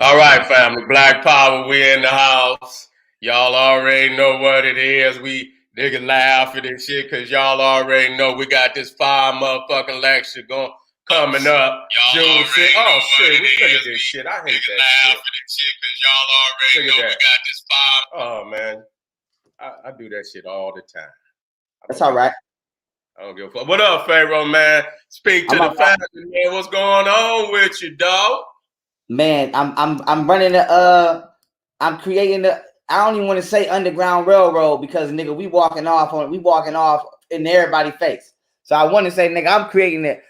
All right, family. Black Power, we in the house. Y'all already know what it is. We nigga laughing and shit because y'all already know we got this 5 motherfucking lecture coming up. June 6th. Oh shit, we look at this shit. I hate that shit. Look at that. Oh man, I do that shit all the time. That's all right. I don't give a fuck. What up, Pharaoh, man? Speak to the family, man. What's going on with you, dog? Man, I'm running I'm creating the, I don't even want to say Underground Railroad because nigga, we walking off in everybody's face. So I want to say, nigga, I'm creating the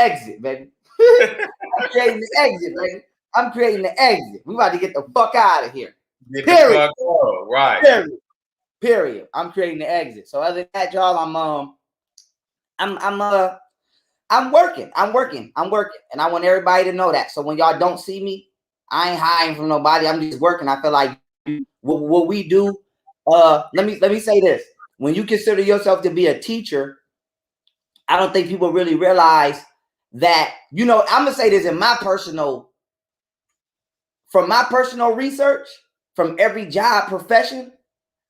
exit, baby. I'm creating the exit, baby. I'm creating the exit. We about to get the fuck out of here. Period. Right. Period. I'm creating the exit. So other than that, y'all, I'm working, and I want everybody to know that. So when y'all don't see me, I ain't hiding from nobody. I'm just working. I feel like what we do. Let me say this: when you consider yourself to be a teacher, I don't think people really realize that. You know, I'm gonna say this from my personal research, from every job profession,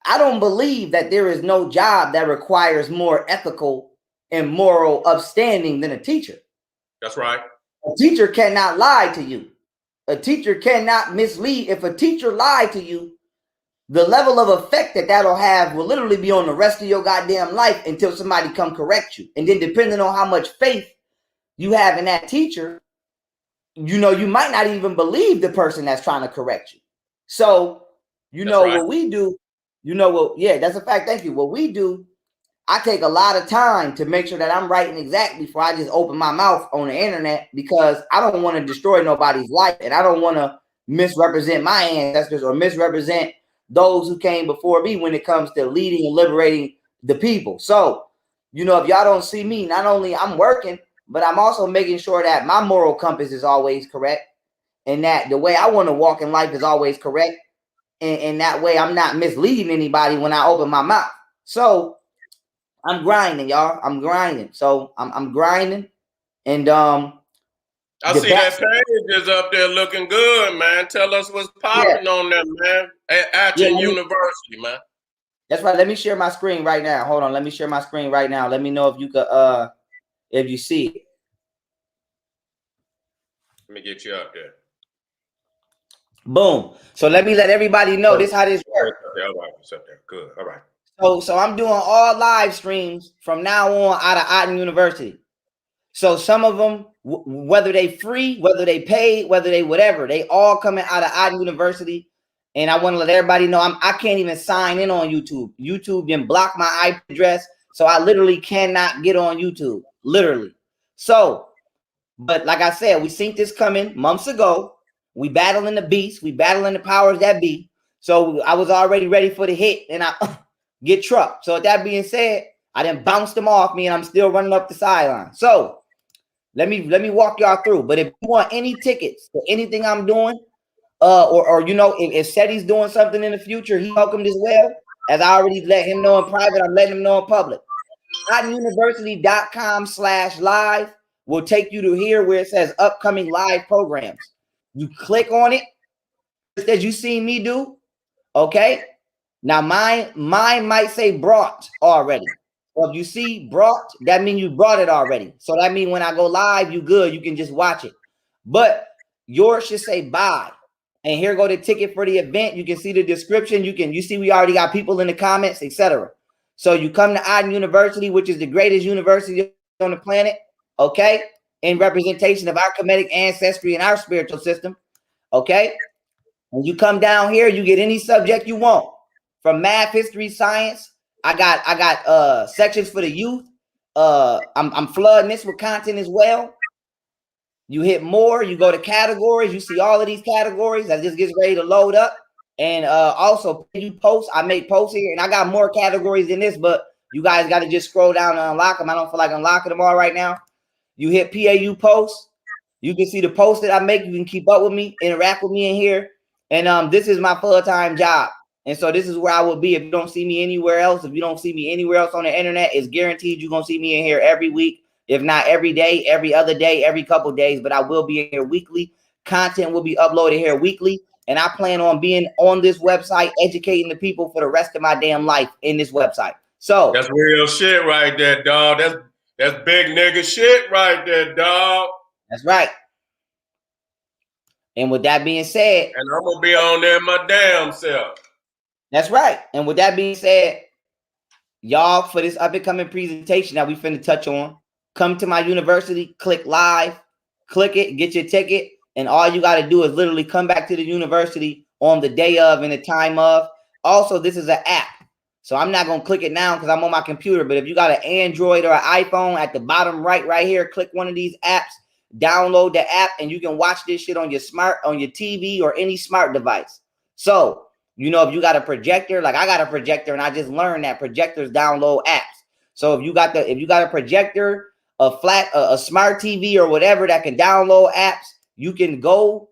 I don't believe that there is no job that requires more ethical and moral upstanding than a teacher. That's right. A teacher cannot lie to you. A teacher cannot mislead. If a teacher lied to you, the level of effect that that'll have will literally be on the rest of your goddamn life until somebody come correct you. And then depending on how much faith you have in that teacher, you know, you might not even believe the person that's trying to correct you. So, what we do, that's a fact. Thank you. What we do, I take a lot of time to make sure that I'm writing exactly before I just open my mouth on the internet, because I don't want to destroy nobody's life, and I don't want to misrepresent my ancestors or misrepresent those who came before me when it comes to leading and liberating the people. So, if y'all don't see me, not only I'm working, but I'm also making sure that my moral compass is always correct, and that the way I want to walk in life is always correct. And that way I'm not misleading anybody when I open my mouth. So I'm grinding, y'all. I'm grinding. So I'm grinding. And I see that page is up there looking good, man. Tell us what's popping on them, man. At your university, man. That's right. Let me share my screen right now. Hold on. Let me share my screen right now. Let me know if you could if you see it. Let me get you up there. Boom. So let me let everybody know this how this works. All right, it's up there. Good. All right. So I'm doing all live streams from now on out of Otten University. So some of them, whether they free, whether they paid, whether they whatever, they all coming out of Otten University. And I want to let everybody know I can't even sign in on YouTube. YouTube didn't block my IP address, so I literally cannot get on YouTube. Literally. So, but like I said, we seen this coming months ago. We battling the beast. We battling the powers that be. So I was already ready for the hit, and I get trucked. So with that being said, I done bounced them off me, and I'm still running up the sideline. So let me walk y'all through. But if you want any tickets for anything I'm doing, or if Seti's doing something in the future, he welcomed as well. As I already let him know in private, I'm letting him know in public. OttenUniversity.com/live will take you to here where it says upcoming live programs. You click on it, as you seen me do. Okay. Now mine might say brought already. So if you see brought, that means you brought it already. So that means when I go live, you good. You can just watch it. But yours should say buy. And here go the ticket for the event. You can see the description. You see we already got people in the comments, etc. So you come to Otten University, which is the greatest university on the planet, okay, in representation of our Kemetic ancestry and our spiritual system, okay? When you come down here, you get any subject you want, from math, history, science. I got sections for the youth. I'm flooding this with content as well. You hit more, you go to categories, you see all of these categories that just gets ready to load up. And also you post, I make posts here, and I got more categories than this, but you guys got to just scroll down and unlock them. I don't feel like unlocking them all right now. You hit PAU posts, you can see the posts that I make. You can keep up with me, interact with me in here. And this is my full-time job. And so this is where I will be if you don't see me anywhere else. If you don't see me anywhere else on the internet, it's guaranteed you're going to see me in here every week. If not every day, every other day, every couple days, but I will be in here weekly, Content will be uploaded here weekly. And I plan on being on this website, educating the people for the rest of my damn life in this website. So that's real shit right there, dog. That's big nigga shit right there, dog. that's right. And with that being said, and I'm gonna be on there my damn self. That's right. And with that being said, y'all, for this up and coming presentation that we finna touch on, come to my university, click live, click it, get your ticket, and all you got to do is literally come back to the university on the day of and the time of. Also, this is an app. So I'm not going to click it now because I'm on my computer. But if you got an Android or an iPhone, at the bottom right here, click one of these apps, download the app, and you can watch this shit on your TV or any smart device. So, you know, if you got a projector, like I got a projector, and I just learned that projectors download apps. So if you got a projector, a smart TV or whatever that can download apps, you can go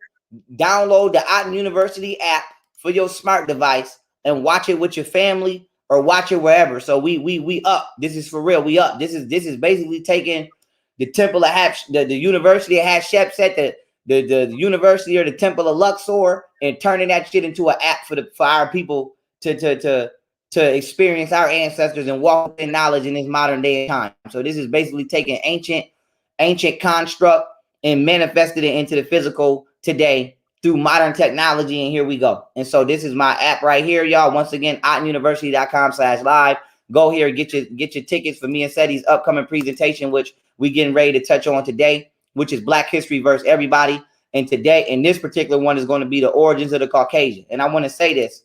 download the Otten University app for your smart device and watch it with your family or watch it wherever. So we up. This is for real. We up. This is basically taking the Temple of the University of Hatshepsut, the University or the Temple of Luxor, and turning that shit into an app for our people to experience our ancestors and walk in knowledge in this modern day time. So this is basically taking ancient construct and manifested it into the physical today through modern technology. And here we go. And so this is my app right here, y'all. Once again, ottenuniversity.com/live. Go here, get your tickets for me and Seti's upcoming presentation, which we getting ready to touch on today, which is Black History versus Everybody. And today, and this particular one is going to be the origins of the Caucasian. And I want to say this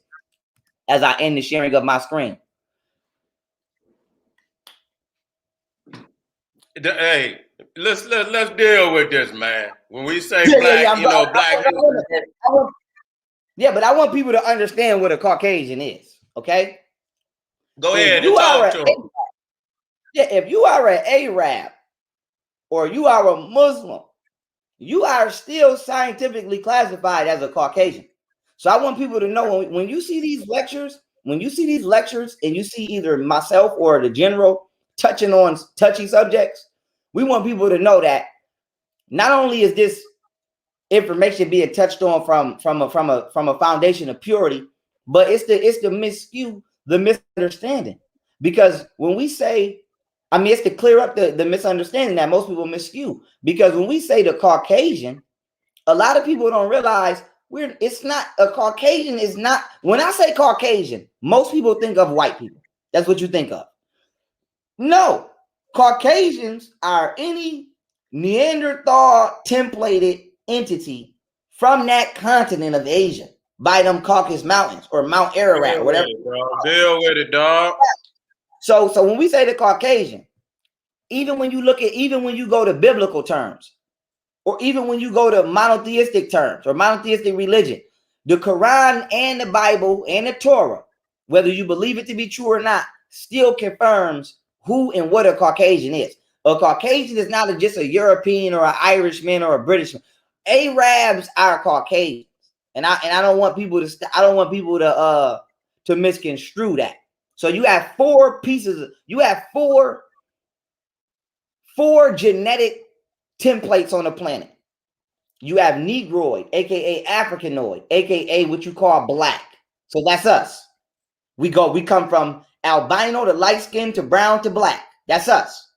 as I end the sharing of my screen. Hey, let's deal with this, man. When we say black, black history. Yeah, but I want people to understand what a Caucasian is. Okay. Go ahead and talk to them. Yeah, if you are an Arab or you are a Muslim, you are still scientifically classified as a Caucasian. So I want people to know when you see these lectures, and you see either myself or the general touching on touchy subjects, we want people to know that not only is this information being touched on from a foundation of purity, but it's the misunderstanding. Because when we say, it's to clear up the misunderstanding that most people misskew. Because when we say the Caucasian, a lot of people don't realize it's not a Caucasian is not, when I say Caucasian, most people think of white people. That's what you think of. No, Caucasians are any Neanderthal templated entity from that continent of Asia by them Caucasus Mountains or Mount Ararat or whatever. Deal with it, dog. So when we say the Caucasian, even when you go to biblical terms, or even when you go to monotheistic terms or monotheistic religion, the Quran and the Bible and the Torah, whether you believe it to be true or not, still confirms who and what a Caucasian is. A Caucasian is not just a European or an Irishman or a Britishman. Arabs are Caucasians, and I don't want people to misconstrue that. So you have four genetic templates on the planet. You have Negroid, aka Africanoid, aka what you call black. So that's us. We come from albino to light skin to brown to black. That's us.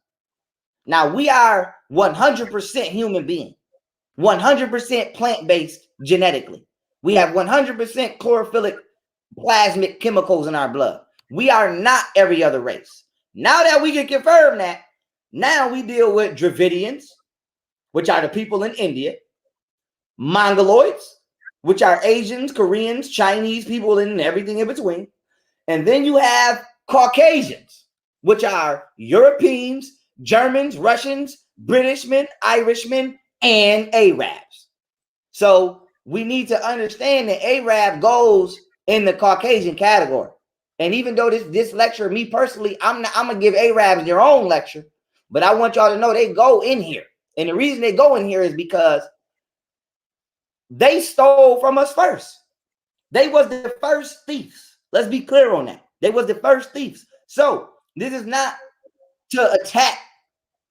Now we are 100% human being, 100% plant-based genetically. We have 100% chlorophyllic plasmic chemicals in our blood. We are not every other race. Now that we can confirm that, now we deal with Dravidians, which are the people in India, Mongoloids, which are Asians, Koreans, Chinese people, and everything in between. And then you have Caucasians, which are Europeans, Germans, Russians, Britishmen, Irishmen, and Arabs. So we need to understand that Arab goes in the Caucasian category. And even though this lecture, me personally, I'm gonna give Arabs their own lecture, but I want y'all to know they go in here. And the reason they go in here is because they stole from us first. They was the first thieves. Let's be clear on that. They was the first thieves. So this is not to attack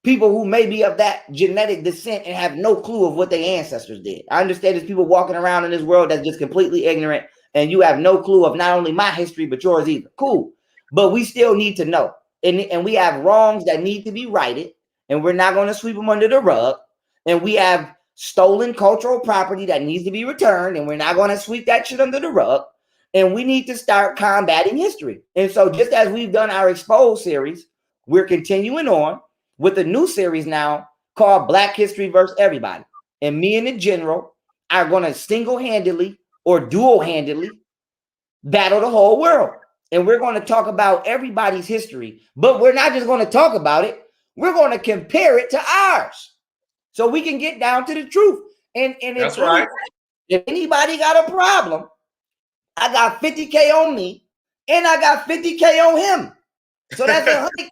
people who may be of that genetic descent and have no clue of what their ancestors did. I understand there's people walking around in this world that's just completely ignorant, and you have no clue of not only my history, but yours either. Cool. But we still need to know. And we have wrongs that need to be righted, and we're not going to sweep them under the rug. And we have stolen cultural property that needs to be returned, and we're not going to sweep that shit under the rug. And we need to start combating history. And so just as we've done our Exposed series, we're continuing on with a new series now called Black History versus Everybody. And me and the general are going to single-handedly or dual-handedly battle the whole world. And we're going to talk about everybody's history. But we're not just going to talk about it. We're going to compare it to ours so we can get down to the truth. And That's right. If anybody got a problem, I got 50K on me and I got 50K on him. So that's 100K.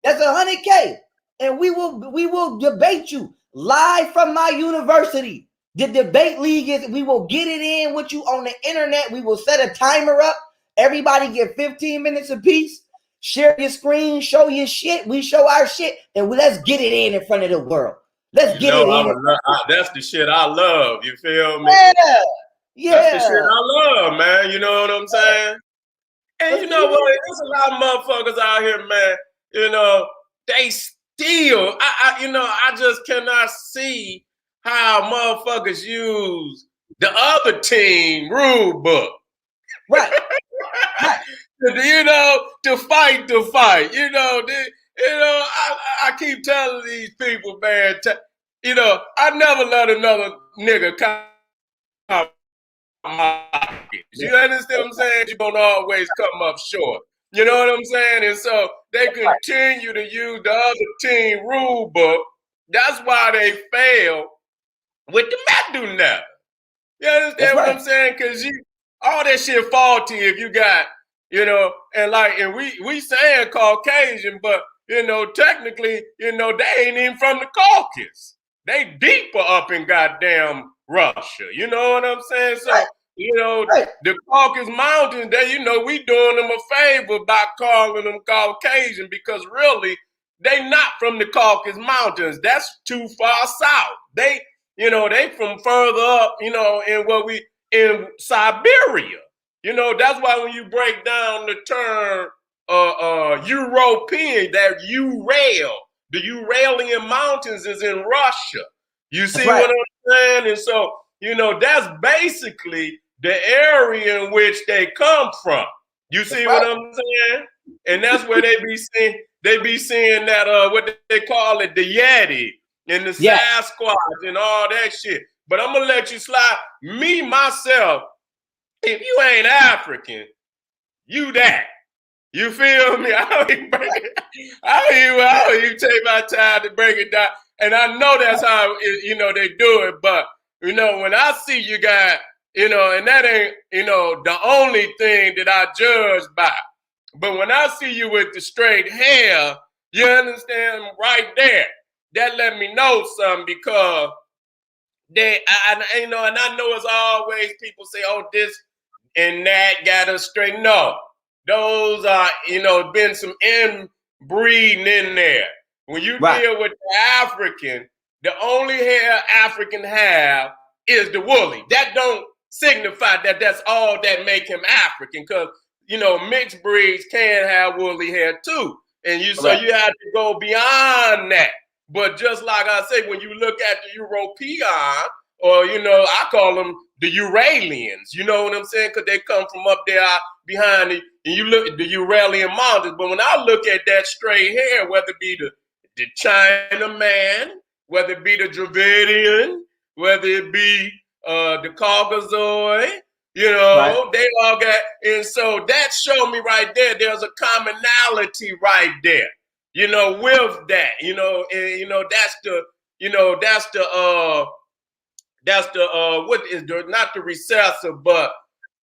That's 100K. And we will debate you live from my university. The debate league is, we will get it in with you on the internet. We will set a timer up. Everybody get 15 minutes apiece. Share your screen, show your shit. We show our shit, and let's get it in front of the world. Let's get it in. That's the shit I love. You feel me? Yeah. That's the shit I love, man. You know what I'm saying? And you know what? There's a lot of motherfuckers out here, man. You know, they still, I just cannot see how motherfuckers use the other team rule book. Right. Right. You know, to fight the fight. You know, I keep telling these people, man, you know, I never let another nigga come. You understand what I'm saying? You're gonna always come up short. You know what I'm saying? And so they continue to use the other team rule book. That's why they fail with the Matthew now. You understand what I'm saying? Because all that shit faulty if you got, you know, and we saying Caucasian, but you know, technically, you know, they ain't even from the Caucasus. They deeper up in goddamn Russia. You know what I'm saying? So, you know, the Caucasus Mountains, you know, we doing them a favor by calling them Caucasian because really, they not from the Caucasus Mountains. That's too far south. They, you know, they from further up, you know, in Siberia. You know, that's why when you break down the term European, that Ural, the Uralian Mountains is in Russia. You see what I'm saying? And so, you know, that's basically the area in which they come from. You see what I'm saying? And that's where they be seeing that what they call it, the Yeti and the Sasquatch and all that shit. But I'm gonna let you slide. Me, myself, if you ain't African, you that. You feel me? I don't even take my time to break it down. And I know that's how, you know, they do it. But, you know, when I see you got, you know, and that ain't, you know, the only thing that I judge by. But when I see you with the straight hair, you understand, right there, that let me know something because you know, and I know it's always people say, oh, this and that got us straight. No, those are, you know, been some inbreeding in there. When you deal with the African, the only hair African have is the woolly. That don't signify that that's all that make him African, because, you know, mixed breeds can have woolly hair too. And so you have to go beyond that. But just like I say, when you look at the European, or, you know, I call them the Uralians, you know what I'm saying? Because they come from up there behind it, and you look at the Uralian mountains. But when I look at that straight hair, whether it be the Chinaman, whether it be the Dravidian, whether it be the Caucasoid, you know, they all got, and so that showed me right there, there's a commonality right there, you know, with that, you know, and, you know, that's the what is the, not the recessive, but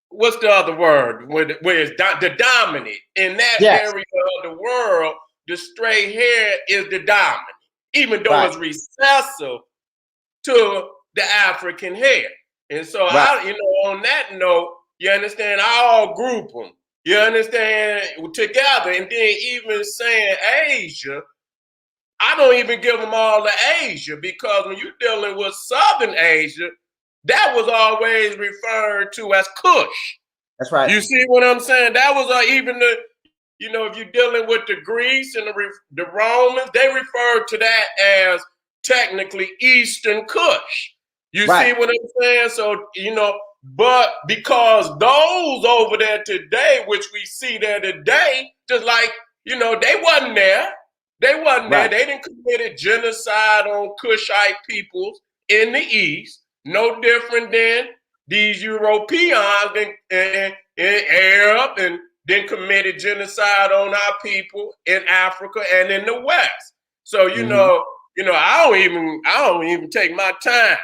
what's the other word? Where it's the dominant in that area of the world, the straight hair is the dominant, even though it's recessive to the African hair. And so I, you know, on that note, you understand, I all group them. You understand, together, and then even saying Asia, I don't even give them all to Asia, because when you're dealing with Southern Asia, that was always referred to as Kush. That's right. You see what I'm saying? That was even the, if you're dealing with the Greeks and the Romans, they referred to that as technically Eastern Kush. You see what I'm saying? So, but because those over there today, which we see there today, just like, they wasn't there. They wasn't there. They didn't commit genocide on Kushite peoples in the East. No different than these Europeans and Arab, and then committed genocide on our people in Africa and in the West. So, I don't even take my time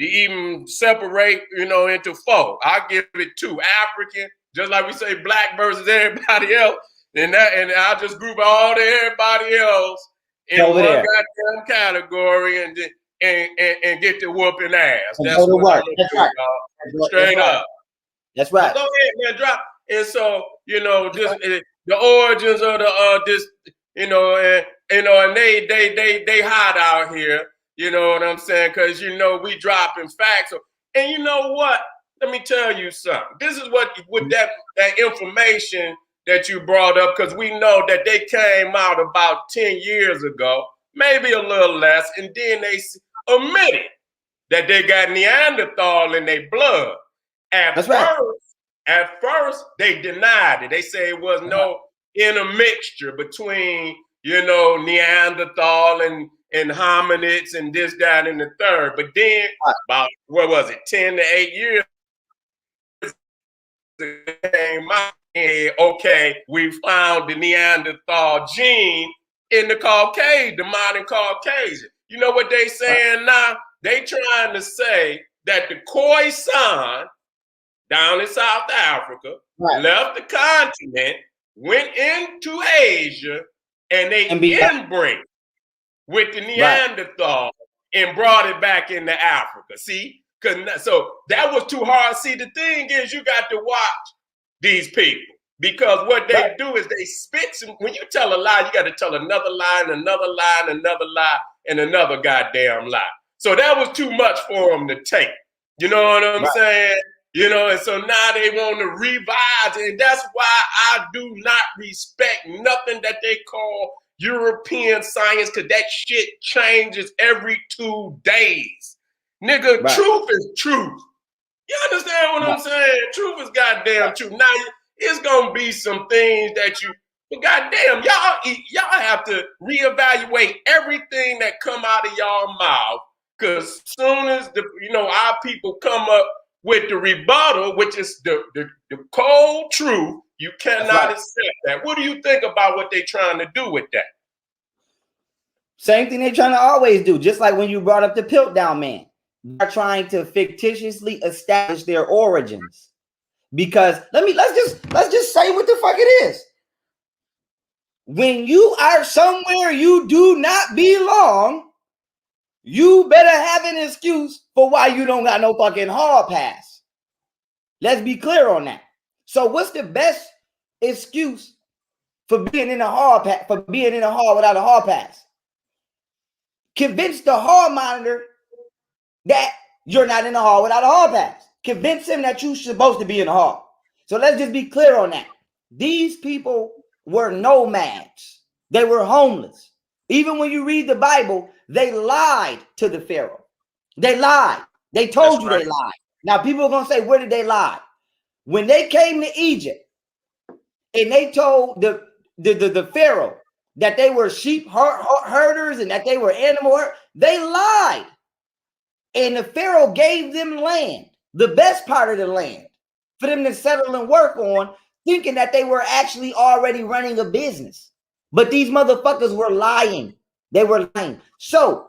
to even separate, into four. I give it two: African, just like we say black versus everybody else, and I just group all everybody else in over one there. goddamn category and get the whooping ass. And that's what I'm gonna do, right. Straight up. That's right. Go ahead, man, drop. And so, just the origins of the this, and they hide out here. You know what I'm saying? Because we dropping facts. And you know what? Let me tell you something. This is what with that information that you brought up, because we know that they came out about 10 years ago, maybe a little less, and then they admitted that they got Neanderthal in their blood. At first, they denied it. They say it was no intermixture between, Neanderthal and hominids and this, that, and the third. But then, about, 10 to 8 years came out, and okay, we found the Neanderthal gene in the Caucasian, the modern Caucasian. You know what they saying now? They trying to say that the Khoisan down in South Africa left the continent, went into Asia, and they inbred with the Neanderthal and brought it back into Africa. See? So that was too hard. See, the thing is, you got to watch these people, because what they do is they spit some. When you tell a lie, you got to tell another lie and another lie and another lie and another goddamn lie. So that was too much for them to take. You know what I'm saying? And so now they want to revise it. And that's why I do not respect nothing that they call European science, because that shit changes every 2 days. Nigga, truth is truth. You understand what I'm saying? Truth is goddamn truth. Now, it's going to be some things that but goddamn, y'all have to reevaluate everything that come out of y'all mouth, because soon as our people come up with the rebuttal, which is the cold truth, you cannot accept that. What do you think about what they're trying to do with that? Same thing they're trying to always do. Just like when you brought up the Piltdown Man, they're trying to fictitiously establish their origins. Because let's just say what the fuck it is. When you are somewhere you do not belong, you better have an excuse for why you don't got no fucking hall pass. Let's be clear on that. So what's the best excuse for being in a hall pass, for being in a hall without a hall pass? Convince the hall monitor that you're not in the hall without a hall pass. Convince him that you're supposed to be in the hall. So let's just be clear on that. These people were nomads. They were homeless. Even when you read the Bible, they lied to the Pharaoh. They lied. They told you they lied. Now people are going to say, where did they lie? When they came to Egypt and they told the Pharaoh that they were sheep herders and that they were animal herders, they lied. And the Pharaoh gave them land, the best part of the land, for them to settle and work on, thinking that they were actually already running a business. But these motherfuckers were lying. They were lying. So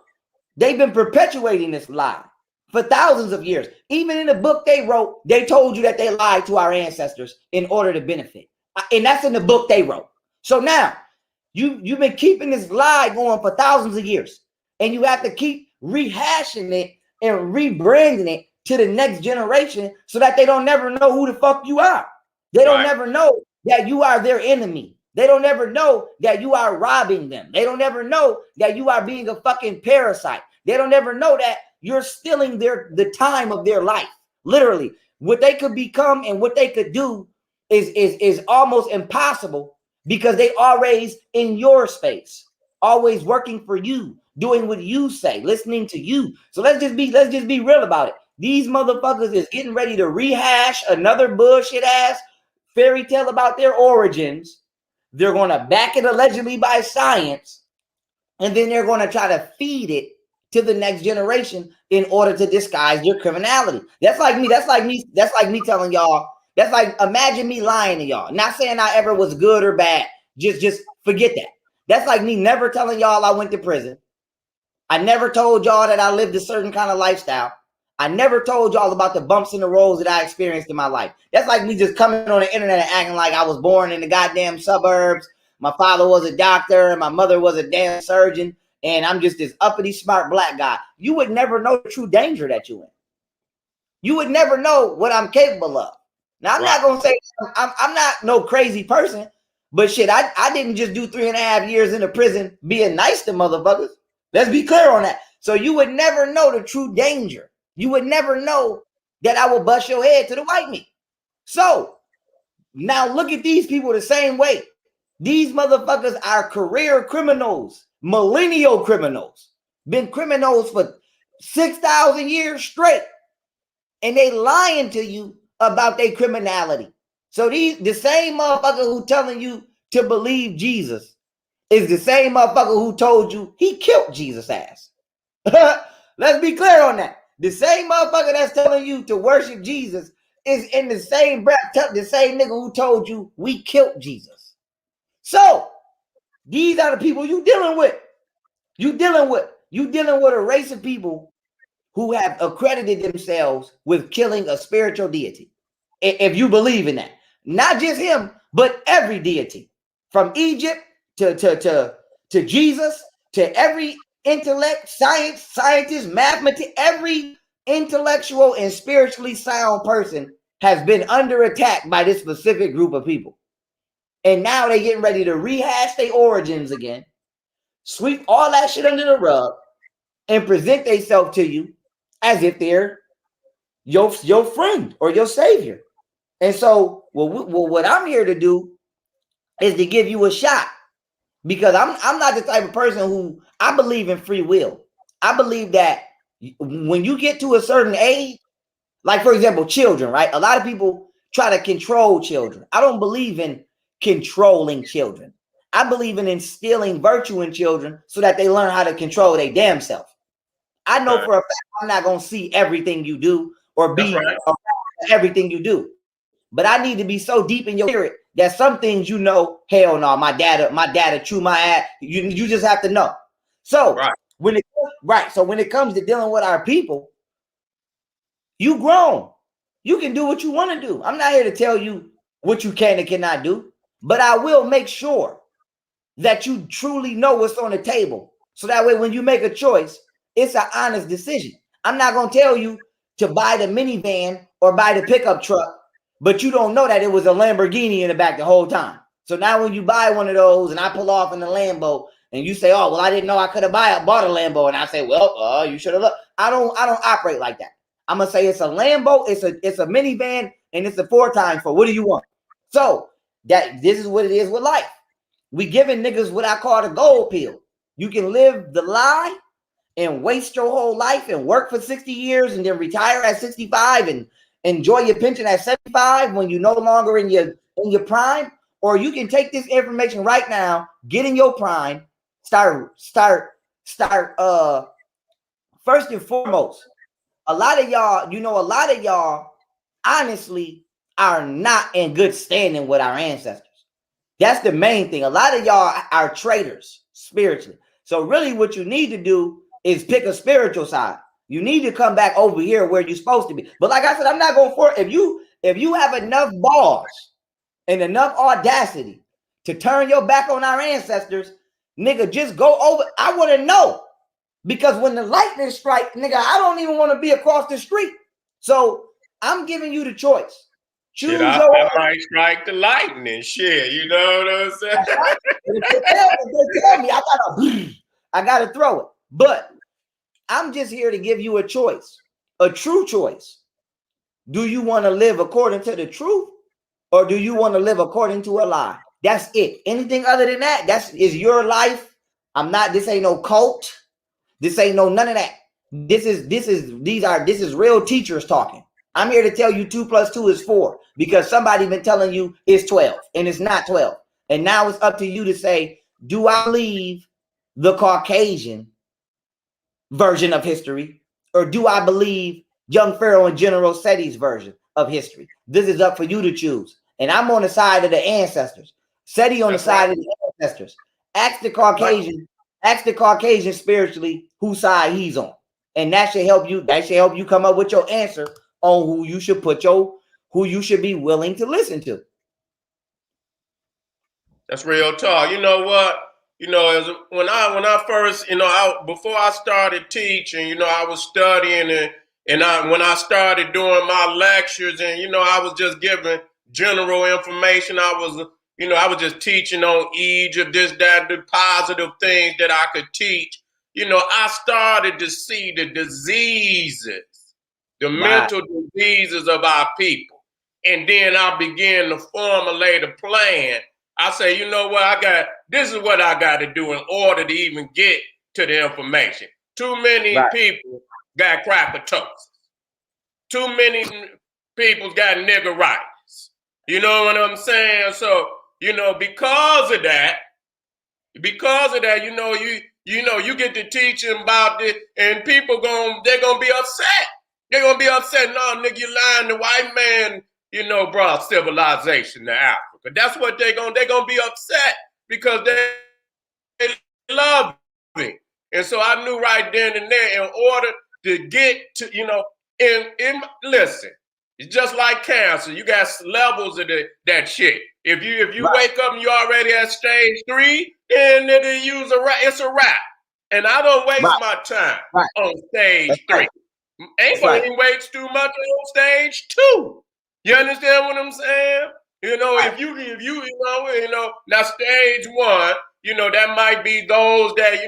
they've been perpetuating this lie for thousands of years. Even in the book they wrote, they told you that they lied to our ancestors in order to benefit. And that's in the book they wrote. So now you've been keeping this lie going for thousands of years, and you have to keep rehashing it and rebranding it to the next generation so that they don't never know who the fuck you are. They don't never know that you are their enemy. They don't ever know that you are robbing them. They don't ever know that you are being a fucking parasite. They don't ever know that you're stealing the time of their life. Literally, what they could become and what they could do is almost impossible because they always in your space, always working for you, doing what you say, listening to you. So let's just be real about it. These motherfuckers is getting ready to rehash another bullshit ass fairy tale about their origins. They're going to back it allegedly by science, and then they're going to try to feed it to the next generation in order to disguise their criminality. That's like me telling y'all. That's like, imagine me lying to y'all. Not saying I ever was good or bad. Just forget that. That's like me never telling y'all I went to prison. I never told y'all that I lived a certain kind of lifestyle. I never told y'all about the bumps in the roads that I experienced in my life. That's like me just coming on the internet and acting like I was born in the goddamn suburbs. My father was a doctor and my mother was a damn surgeon, and I'm just this uppity smart black guy. You would never know the true danger that you're in. You would never know what I'm capable of. Now, I'm not going to say I'm not no crazy person, but shit, I didn't just do 3.5 years in the prison being nice to motherfuckers. Let's be clear on that. So you would never know the true danger. You would never know that I will bust your head to the white meat. So now look at these people the same way. These motherfuckers are career criminals, millennial criminals, been criminals for 6,000 years straight. And they lying to you about their criminality. So the same motherfucker who telling you to believe Jesus is the same motherfucker who told you he killed Jesus' ass. Let's be clear on that. The same motherfucker that's telling you to worship Jesus is in the same breath, the same nigga who told you we killed Jesus. So these are the people you dealing with. You dealing with a race of people who have accredited themselves with killing a spiritual deity. If you believe in that, not just him, but every deity, from Egypt to Jesus, to every intellect, scientist, mathematician, every intellectual and spiritually sound person has been under attack by this specific group of people. And now they're getting ready to rehash their origins again, sweep all that shit under the rug, and present themselves to you as if they're your friend or your savior. And so, what I'm here to do is to give you a shot, because I'm not the type of person who, I believe in free will. I believe that when you get to a certain age, like for example, children, right? A lot of people try to control children. I don't believe in controlling children. I believe in instilling virtue in children so that they learn how to control their damn self. I know for a fact I'm not going to see everything you do or be everything you do. But I need to be so deep in your spirit that some things, hell no, my dad chew my ass. You just have to know. So when it comes to dealing with our people, you grown. You can do what you want to do. I'm not here to tell you what you can and cannot do, but I will make sure that you truly know what's on the table. So that way when you make a choice, it's an honest decision. I'm not going to tell you to buy the minivan or buy the pickup truck, but you don't know that it was a Lamborghini in the back the whole time. So now when you buy one of those and I pull off in the Lambo and you say, oh, well, I didn't know I could have bought a Lambo. And I say, well, you should have looked. I don't operate like that. I'm going to say it's a Lambo, it's a minivan, and it's a 4x4. What do you want? So this is what it is with life. We giving niggas what I call the gold pill. You can live the lie and waste your whole life and work for 60 years and then retire at 65 and enjoy your pension at 75 when you're no longer in your prime. Or you can take this information right now, get in your prime, start first and foremost. A lot of y'all honestly are not in good standing with our ancestors. That's the main thing. A lot of y'all are traitors spiritually. So really what you need to do is pick a spiritual side. You need to come back over here where you're supposed to be. But like I said, I'm not going for it. If you have enough balls and enough audacity to turn your back on our ancestors, nigga, just go over. I want to know. Because when the lightning strike, nigga, I don't even want to be across the street. So I'm giving you the choice. Shit, Choose I your way. might strike the lightning. Shit, you know what I'm saying? That's right. If they tell me, I gotta throw it. But I'm just here to give you a choice, a true choice. Do you want to live according to the truth, or do you want to live according to a lie? That's it. Anything other than that, is your life. This ain't no cult. This ain't no none of that. This is real teachers talking. I'm here to tell you 2 + 2 is 4 because somebody been telling you it's 12 and it's not 12. And now it's up to you to say, do I believe the Caucasian version of history, or do I believe young Pharaoh and General Seti's version of history? This is up for you to choose. And I'm on the side of the ancestors. Seti on the side of the ancestors. Ask the Caucasian spiritually whose side he's on. And that should help you come up with your answer on who you should be willing to listen to. That's real talk. You know what? When I first, before I started teaching, I was studying and when I started doing my lectures and I was just giving general information. I was just teaching on Egypt, this, that, the positive things that I could teach. I started to see the diseases, the mental diseases of our people. And then I began to formulate a plan. I say, you know what, this is what I got to do in order to even get to the information. Too many people got crackatosis. Too many people got niggeritis. You know what I'm saying? So, because of that, you get to teaching about this, and people they're gonna be upset. They're gonna be upset. No, nigga, you lying. The white man, brought civilization to Africa. That's what they're gonna be upset because they love it. And so I knew right then and there, in order to get to, listen, it's just like cancer. You got levels of that shit. If you wake up and you already at stage 3, then it's a wrap. And I don't waste my time on stage 3. Ain't gonna waste too much on stage 2. You understand what I'm saying? If you now stage 1, that might be those that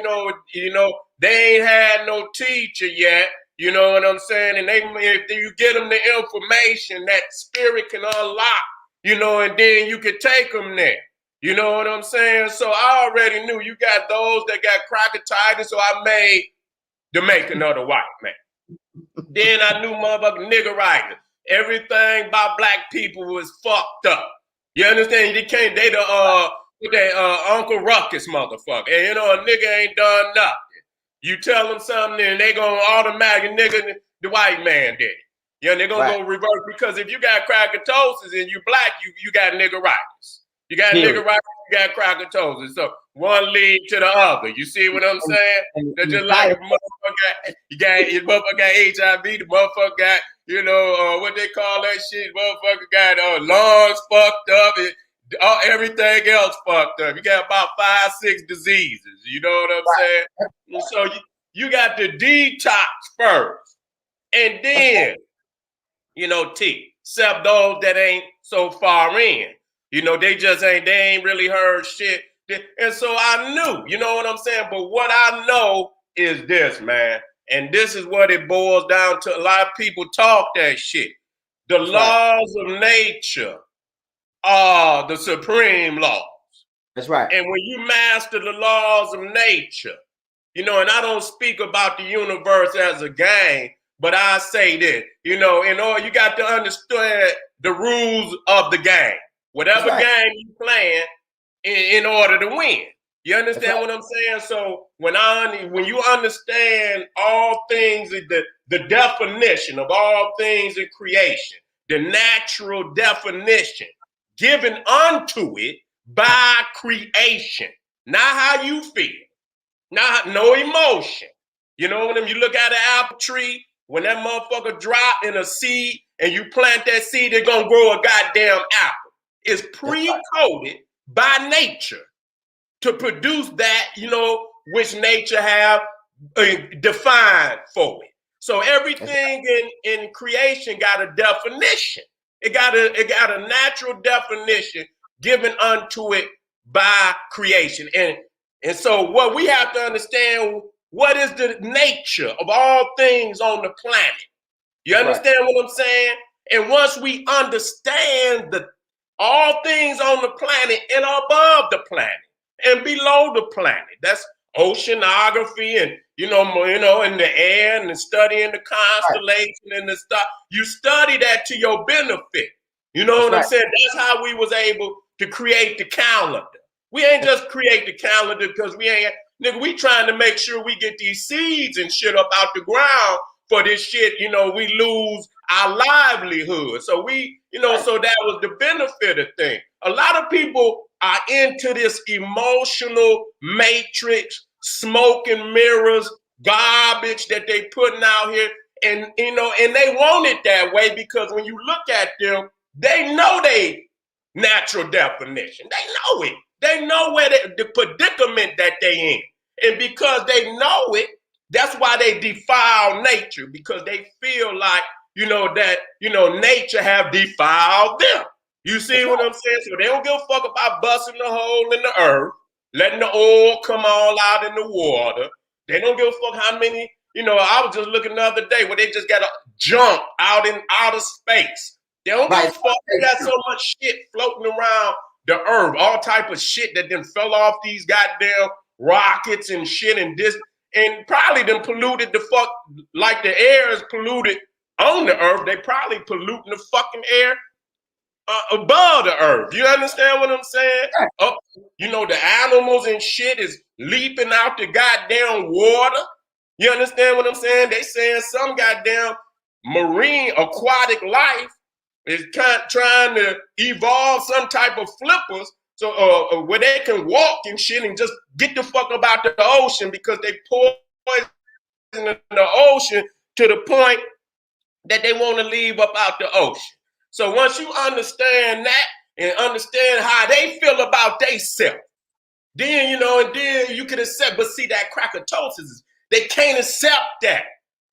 they ain't had no teacher yet. You know what I'm saying? And if you get them the information, that spirit can unlock, and then you can take them there. You know what I'm saying? So I already knew you got those that got crocoditis, so I made the making of the white man. Then I knew motherfucking niggeritis. Everything about black people was fucked up. You understand? They Uncle Ruckus motherfucker. And a nigga ain't done nothing. You tell them something and they gonna automatically nigga the white man did it. They're gonna go reverse, because if you got crackatosis and you black, you got niggeritis. You got niggeritis, you got crackatosis. So one lead to the other. You see what I'm saying? They're just like if your motherfucker got HIV, the motherfucker got, what they call that shit, motherfucker got lungs fucked up, everything else fucked up. You got about 5, 6 diseases. You know what I'm saying? And so you got to detox first, and then except those that ain't so far in. They ain't really heard shit. And so I knew, you know what I'm saying? But what I know is this, man. And this is what it boils down to. A lot of people talk that shit. The laws of nature are the supreme laws. That's right. And when you master the laws of nature, and I don't speak about the universe as a game, but I say this, in order, you got to understand the rules of the game. Whatever game you playing in order to win. You understand what I'm saying? So when you understand all things, the definition of all things in creation, the natural definition given unto it by creation, not how you feel, not no emotion. You know when you look at an apple tree, when that motherfucker drop in a seed and you plant that seed, it's gonna grow a goddamn apple. It's pre-coded by nature to produce that, which nature have defined for it. So everything in creation got a definition. It got a natural definition given unto it by creation. And so what we have to understand, what is the nature of all things on the planet? You understand what I'm saying? And once we understand all things on the planet and above the planet and below the planet, that's oceanography and in the air and studying the constellation and the stuff. You study that to your benefit. You know what I'm saying? That's how we was able to create the calendar. We ain't just create the calendar because we trying to make sure we get these seeds and shit up out the ground for this shit. We lose our livelihood. So so that was the benefit of thing. A lot of people are into this emotional matrix, smoke and mirrors, garbage that they putting out here. And they want it that way because when you look at them, they know they natural definition. They know it. They know where the predicament that they in. And because they know it, that's why they defile nature, because they feel like, nature have defiled them. You see what I'm saying? So they don't give a fuck about busting the hole in the earth, letting the oil come all out in the water. They don't give a fuck how many, I was just looking the other day where they just got a jump out in outer space. They don't give a fuck. They got so much shit floating around the earth, all type of shit that then fell off these goddamn rockets and shit and probably then polluted the fuck, like the air is polluted on the earth. They probably polluting the fucking air above the earth. You understand what I'm saying? The animals and shit is leaping out the goddamn water. You understand what I'm saying? They saying some goddamn marine aquatic life is trying to evolve some type of flippers so where they can walk and shit and just get the fuck up out the ocean because they poison the ocean to the point that they want to leave up out the ocean. So once you understand that and understand how they feel about themselves, then you can accept. But see, that crackatosis, they can't accept that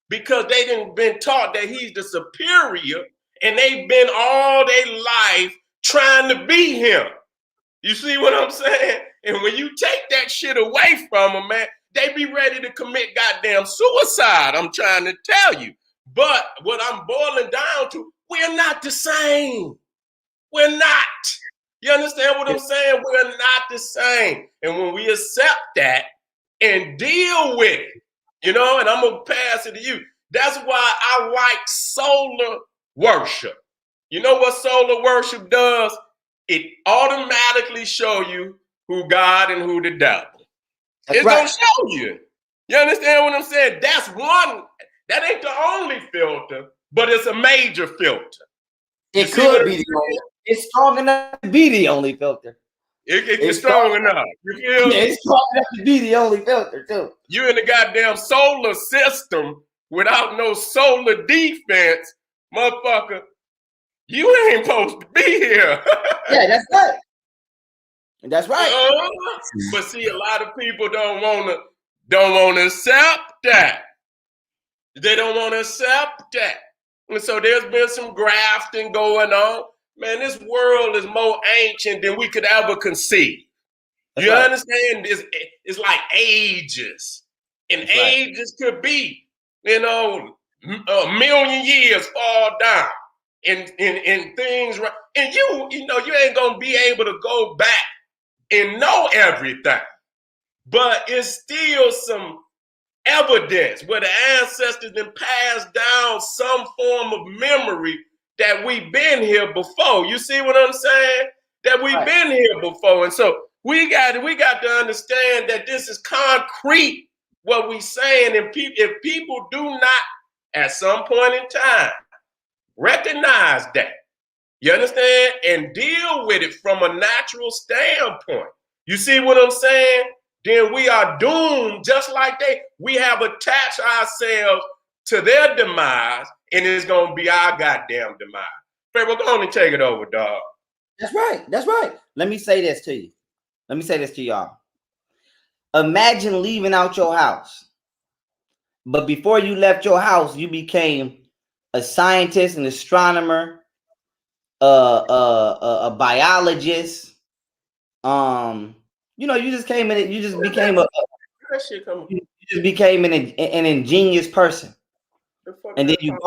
because they didn't been taught that he's the superior, and they've been all their life trying to be him. You see what I'm saying? And when you take that shit away from them, man, they be ready to commit goddamn suicide. I'm trying to tell you. But what I'm boiling down to, we're not the same. We're not. You understand what I'm saying? We're not the same. And when we accept that and deal with it, and I'm going to pass it to you. That's why I like solar worship. You know what solar worship does? It automatically show you who God and who the devil. It's going to show you. You understand what I'm saying? That's one. That ain't the only filter, but it's a major filter. It could be the only. It's strong enough to be the only filter. It's strong enough. You feel? Yeah, it's strong enough to be the only filter too. You in the goddamn solar system without no solar defense, motherfucker. You ain't supposed to be here. Yeah, that's right. That's right. But see, a lot of people don't want to accept that. They don't want to accept that. And so there's been some grafting going on. Man, this world is more ancient than we could ever conceive. You understand? It's like ages. And ages could be, a million years fall down. And things, and you ain't gonna be able to go back and know everything, but it's still some evidence where the ancestors then passed down some form of memory that we've been here before. You see what I'm saying? That we've been here before, and so we got to understand that this is concrete what we saying, and if people do not at some point in time recognize that, you understand, and deal with it from a natural standpoint. You see what I'm saying? Then we are doomed, just like we have attached ourselves to their demise, and it's going to be our goddamn demise. Pharaoh, go on and take it over, dog. That's right. That's right. Let me say this to you. Let me say this to y'all. Imagine leaving out your house, but before you left your house, you became a scientist, an astronomer, a biologist. You know, you just came in. You just became that shit come. You just became an ingenious person. And then you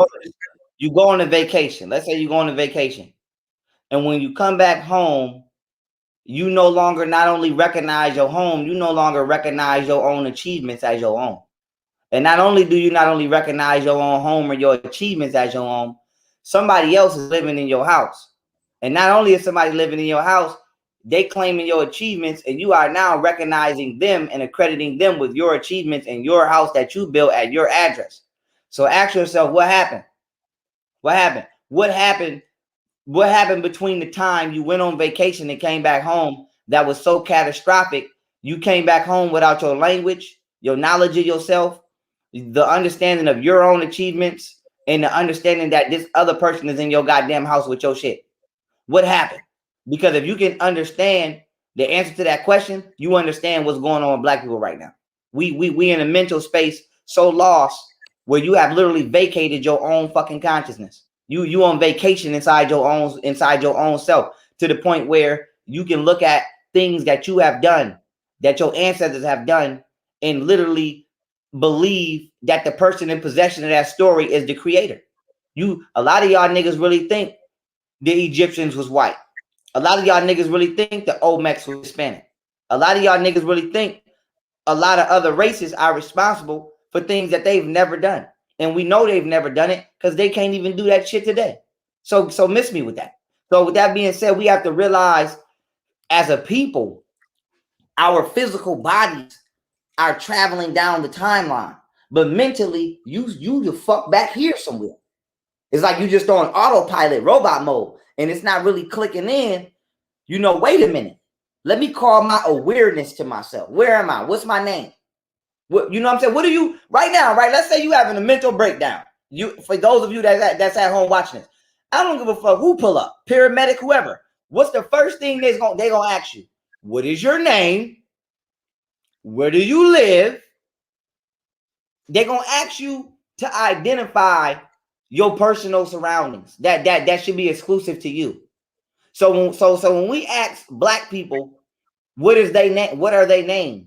go on a vacation. Let's say you go on a vacation, and when you come back home, you no longer not only recognize your home, you no longer recognize your own achievements as your own. And not only do you not only recognize your own home or your achievements as your own, somebody else is living in your house. And not only is somebody living in your house, they claiming your achievements, and you are now recognizing them and accrediting them with your achievements in your house that you built at your address. So ask yourself, what happened? What happened? What happened? What happened between the time you went on vacation and came back home that was so catastrophic? You came back home without your language, your knowledge of yourself, the understanding of your own achievements, and the understanding that this other person is in your goddamn house with your shit. What happened? Because if you can understand the answer to that question, you understand what's going on with Black people right now. We in a mental space so lost where you have literally vacated your own fucking consciousness. You on vacation inside your own self, to the point where you can look at things that you have done, that your ancestors have done, and literally believe that the person in possession of that story is the creator. A lot of y'all niggas really think the Egyptians was white. A lot of y'all niggas really think the Olmecs was Hispanic. A lot of y'all niggas really think a lot of other races are responsible for things that they've never done. And we know they've never done it because they can't even do that shit today. So miss me with that. So with that being said, we have to realize as a people, our physical bodies are traveling down the timeline. But mentally, you the fuck back here somewhere. It's like you just on autopilot, robot mode, and it's not really clicking in. You know, wait a minute. Let me call my awareness to myself. Where am I? What's my name? What, you know what I'm saying? What are you right now, right? Let's say you having a mental breakdown. For those of you that's at home watching this, I don't give a fuck who pull up, paramedic, whoever. What's the first thing they gonna ask you? What is your name? Where do you live? They're gonna ask you to identify your personal surroundings. That should be exclusive to you. So when we ask Black people, what are they named?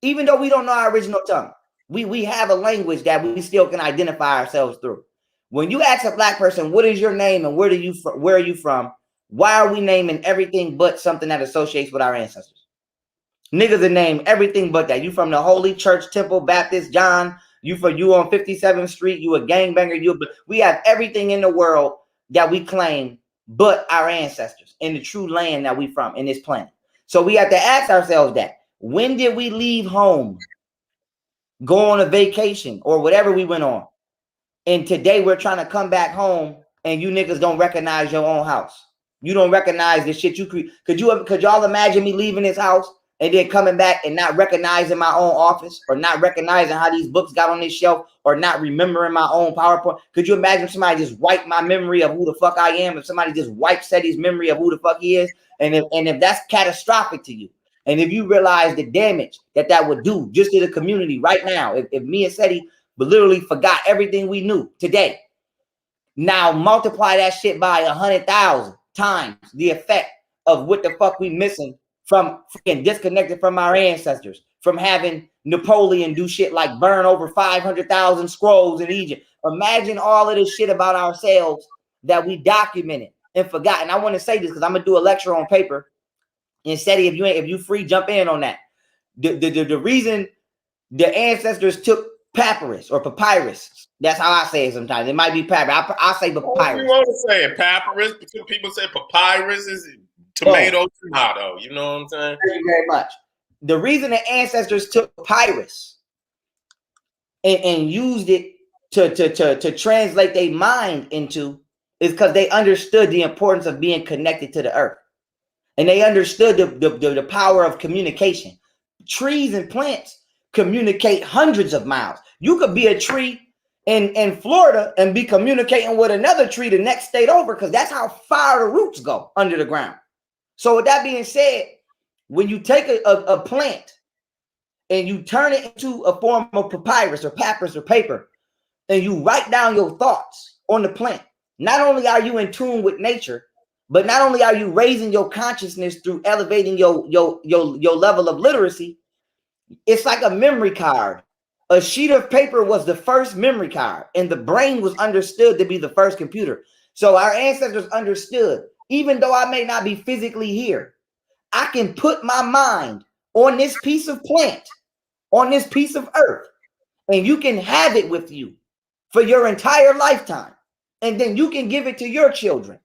Even though we don't know our original tongue, we have a language that we still can identify ourselves through. When you ask a Black person, what is your name and where are you from? Why are we naming everything but something that associates with our ancestors? Niggas are named everything but that. You from the Holy Church, Temple, Baptist, John. You on 57th Street. You a gangbanger. We have everything in the world that we claim but our ancestors in the true land that we from in this planet. So we have to ask ourselves that. When did we leave home, go on a vacation or whatever we went on? And today we're trying to come back home and you niggas don't recognize your own house. You don't recognize the shit you create. Could y'all imagine me leaving this house and then coming back and not recognizing my own office, or not recognizing how these books got on this shelf, or not remembering my own PowerPoint? Could you imagine somebody just wipe my memory of who the fuck I am? If somebody just wipes Seti's memory of who the fuck he is, and if that's catastrophic to you, and if you realize the damage that would do just to the community right now, if me and Seti literally forgot everything we knew today, now multiply that shit by 100,000 times the effect of what the fuck we missing from freaking disconnected from our ancestors, from having Napoleon do shit like burn over 500,000 scrolls in Egypt. Imagine all of this shit about ourselves that we documented and forgot. And I want to say this because I'm gonna do a lecture on paper. And Seti, if you free, jump in on that. The reason the ancestors took papyrus or papyrus. That's how I say it sometimes. It might be papyrus. I say papyrus. What do you want to say? Papyrus? People say papyrus is tomato. You know what I'm saying? Thank you very much. The reason the ancestors took papyrus and used it to translate their mind into is because they understood the importance of being connected to the earth. And they understood the power of communication. Trees and plants communicate hundreds of miles. You could be a tree in Florida and be communicating with another tree the next state over, because that's how far the roots go under the ground. So with that being said, when you take a plant and you turn it into a form of papyrus or paper, and you write down your thoughts on the plant, not only are you in tune with nature, But not only are you raising your consciousness through elevating your level of literacy, it's like a memory card. A sheet of paper was the first memory card, and the brain was understood to be the first computer. So our ancestors understood, even though I may not be physically here, I can put my mind on this piece of plant, on this piece of earth, and you can have it with you for your entire lifetime. And then you can give it to your children.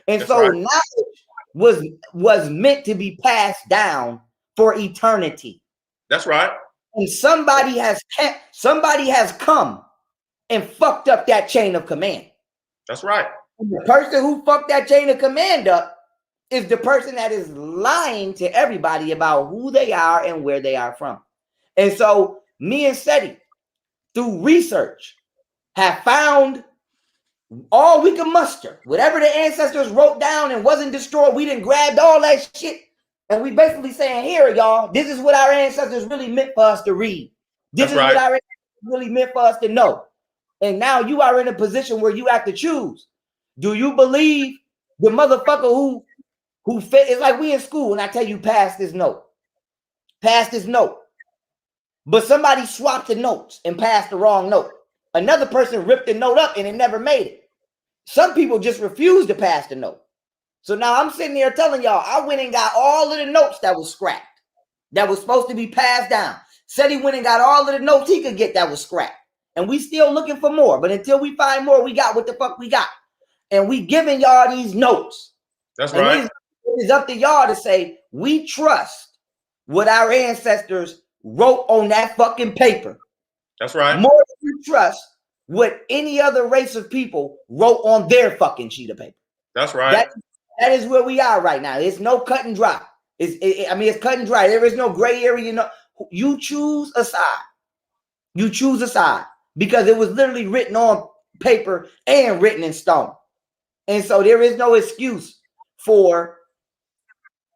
And so knowledge was meant to be passed down for eternity. That's right. And somebody has come and fucked up that chain of command. That's right. And the person who fucked that chain of command up is the person that is lying to everybody about who they are and where they are from. And so me and Seti, through research, have found all we can muster. Whatever the ancestors wrote down and wasn't destroyed, we didn't grab all that shit. And we basically saying, here, y'all, this is what our ancestors really meant for us to read. This is what our ancestors really meant for us to know. And now you are in a position where you have to choose. Do you believe the motherfucker who fit? It's like we in school and I tell you, pass this note. Pass this note. But somebody swapped the notes and passed the wrong note. Another person ripped the note up and it never made it. Some people just refuse to pass the note. So now I'm sitting here telling y'all, I went and got all of the notes that was scrapped, that was supposed to be passed down. Said he went and got all of the notes he could get that was scrapped. And we still looking for more. But until we find more, we got what the fuck we got. And we giving y'all these notes. That's right. It is up to y'all to say, we trust what our ancestors wrote on that fucking paper. That's right. More than you trust what any other race of people wrote on their fucking sheet of paper. That's right. That is where we are right now. It's no cut and dry. It's cut and dry. There is no gray area. You know, you choose a side. You choose a side because it was literally written on paper and written in stone. And so there is no excuse for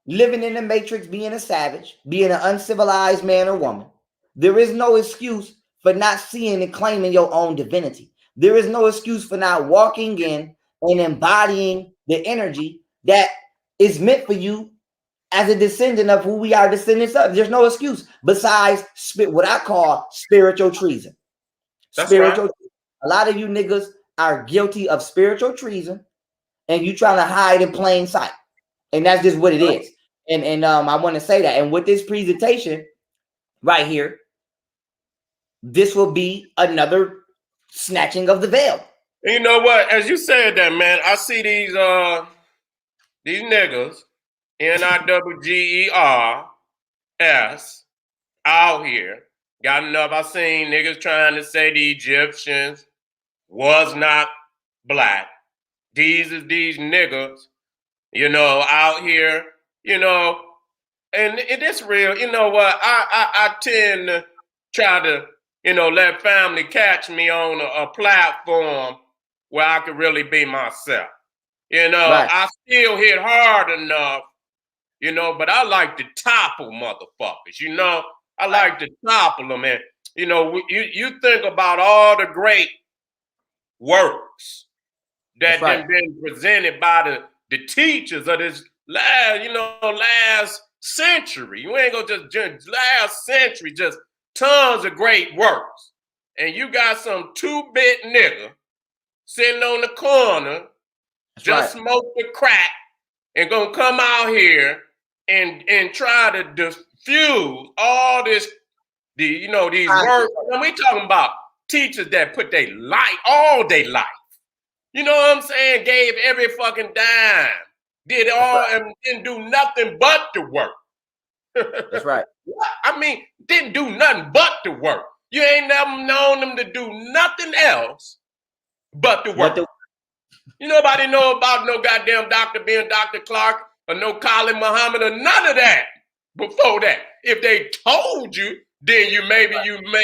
living in the matrix, being a savage, being an uncivilized man or woman. There is no excuse for not seeing and claiming your own divinity. There is no excuse for not walking in and embodying the energy that is meant for you as a descendant of who we are descendants of. There's no excuse besides what I call spiritual treason. That's spiritual. Right. A lot of you niggas are guilty of spiritual treason, and you trying to hide in plain sight. And that's just what it is. And I want to say that. And with this presentation right here, this will be another snatching of the veil. And you know what? As you said that, man, I see these niggas, NIWGERS, out here. Got enough. I seen niggas trying to say the Egyptians was not black. These is these niggas, you know, out here, you know, and it's real. You know what? I tend to try to, you know, let family catch me on a platform where I could really be myself. You know, right. I still hit hard enough, you know, but I like to topple motherfuckers, you know. I like to topple them. And, you know, you think about all the great works that have been presented by the teachers of this last century. You ain't gonna just last century, just tons of great works. And you got some 2-bit nigga sitting on the corner, smoke the crack, and gonna come out here and try to diffuse all this, these words. And we talking about teachers that put their life, all their life. You know what I'm saying? Gave every fucking dime. Did all and didn't do nothing but the work. That's right. I mean, didn't do nothing but the work. You ain't never known them to do nothing else but the work. You nobody know about no goddamn doctor being Dr. Clark or no Colin Muhammad or none of that before that. If they told you, then you may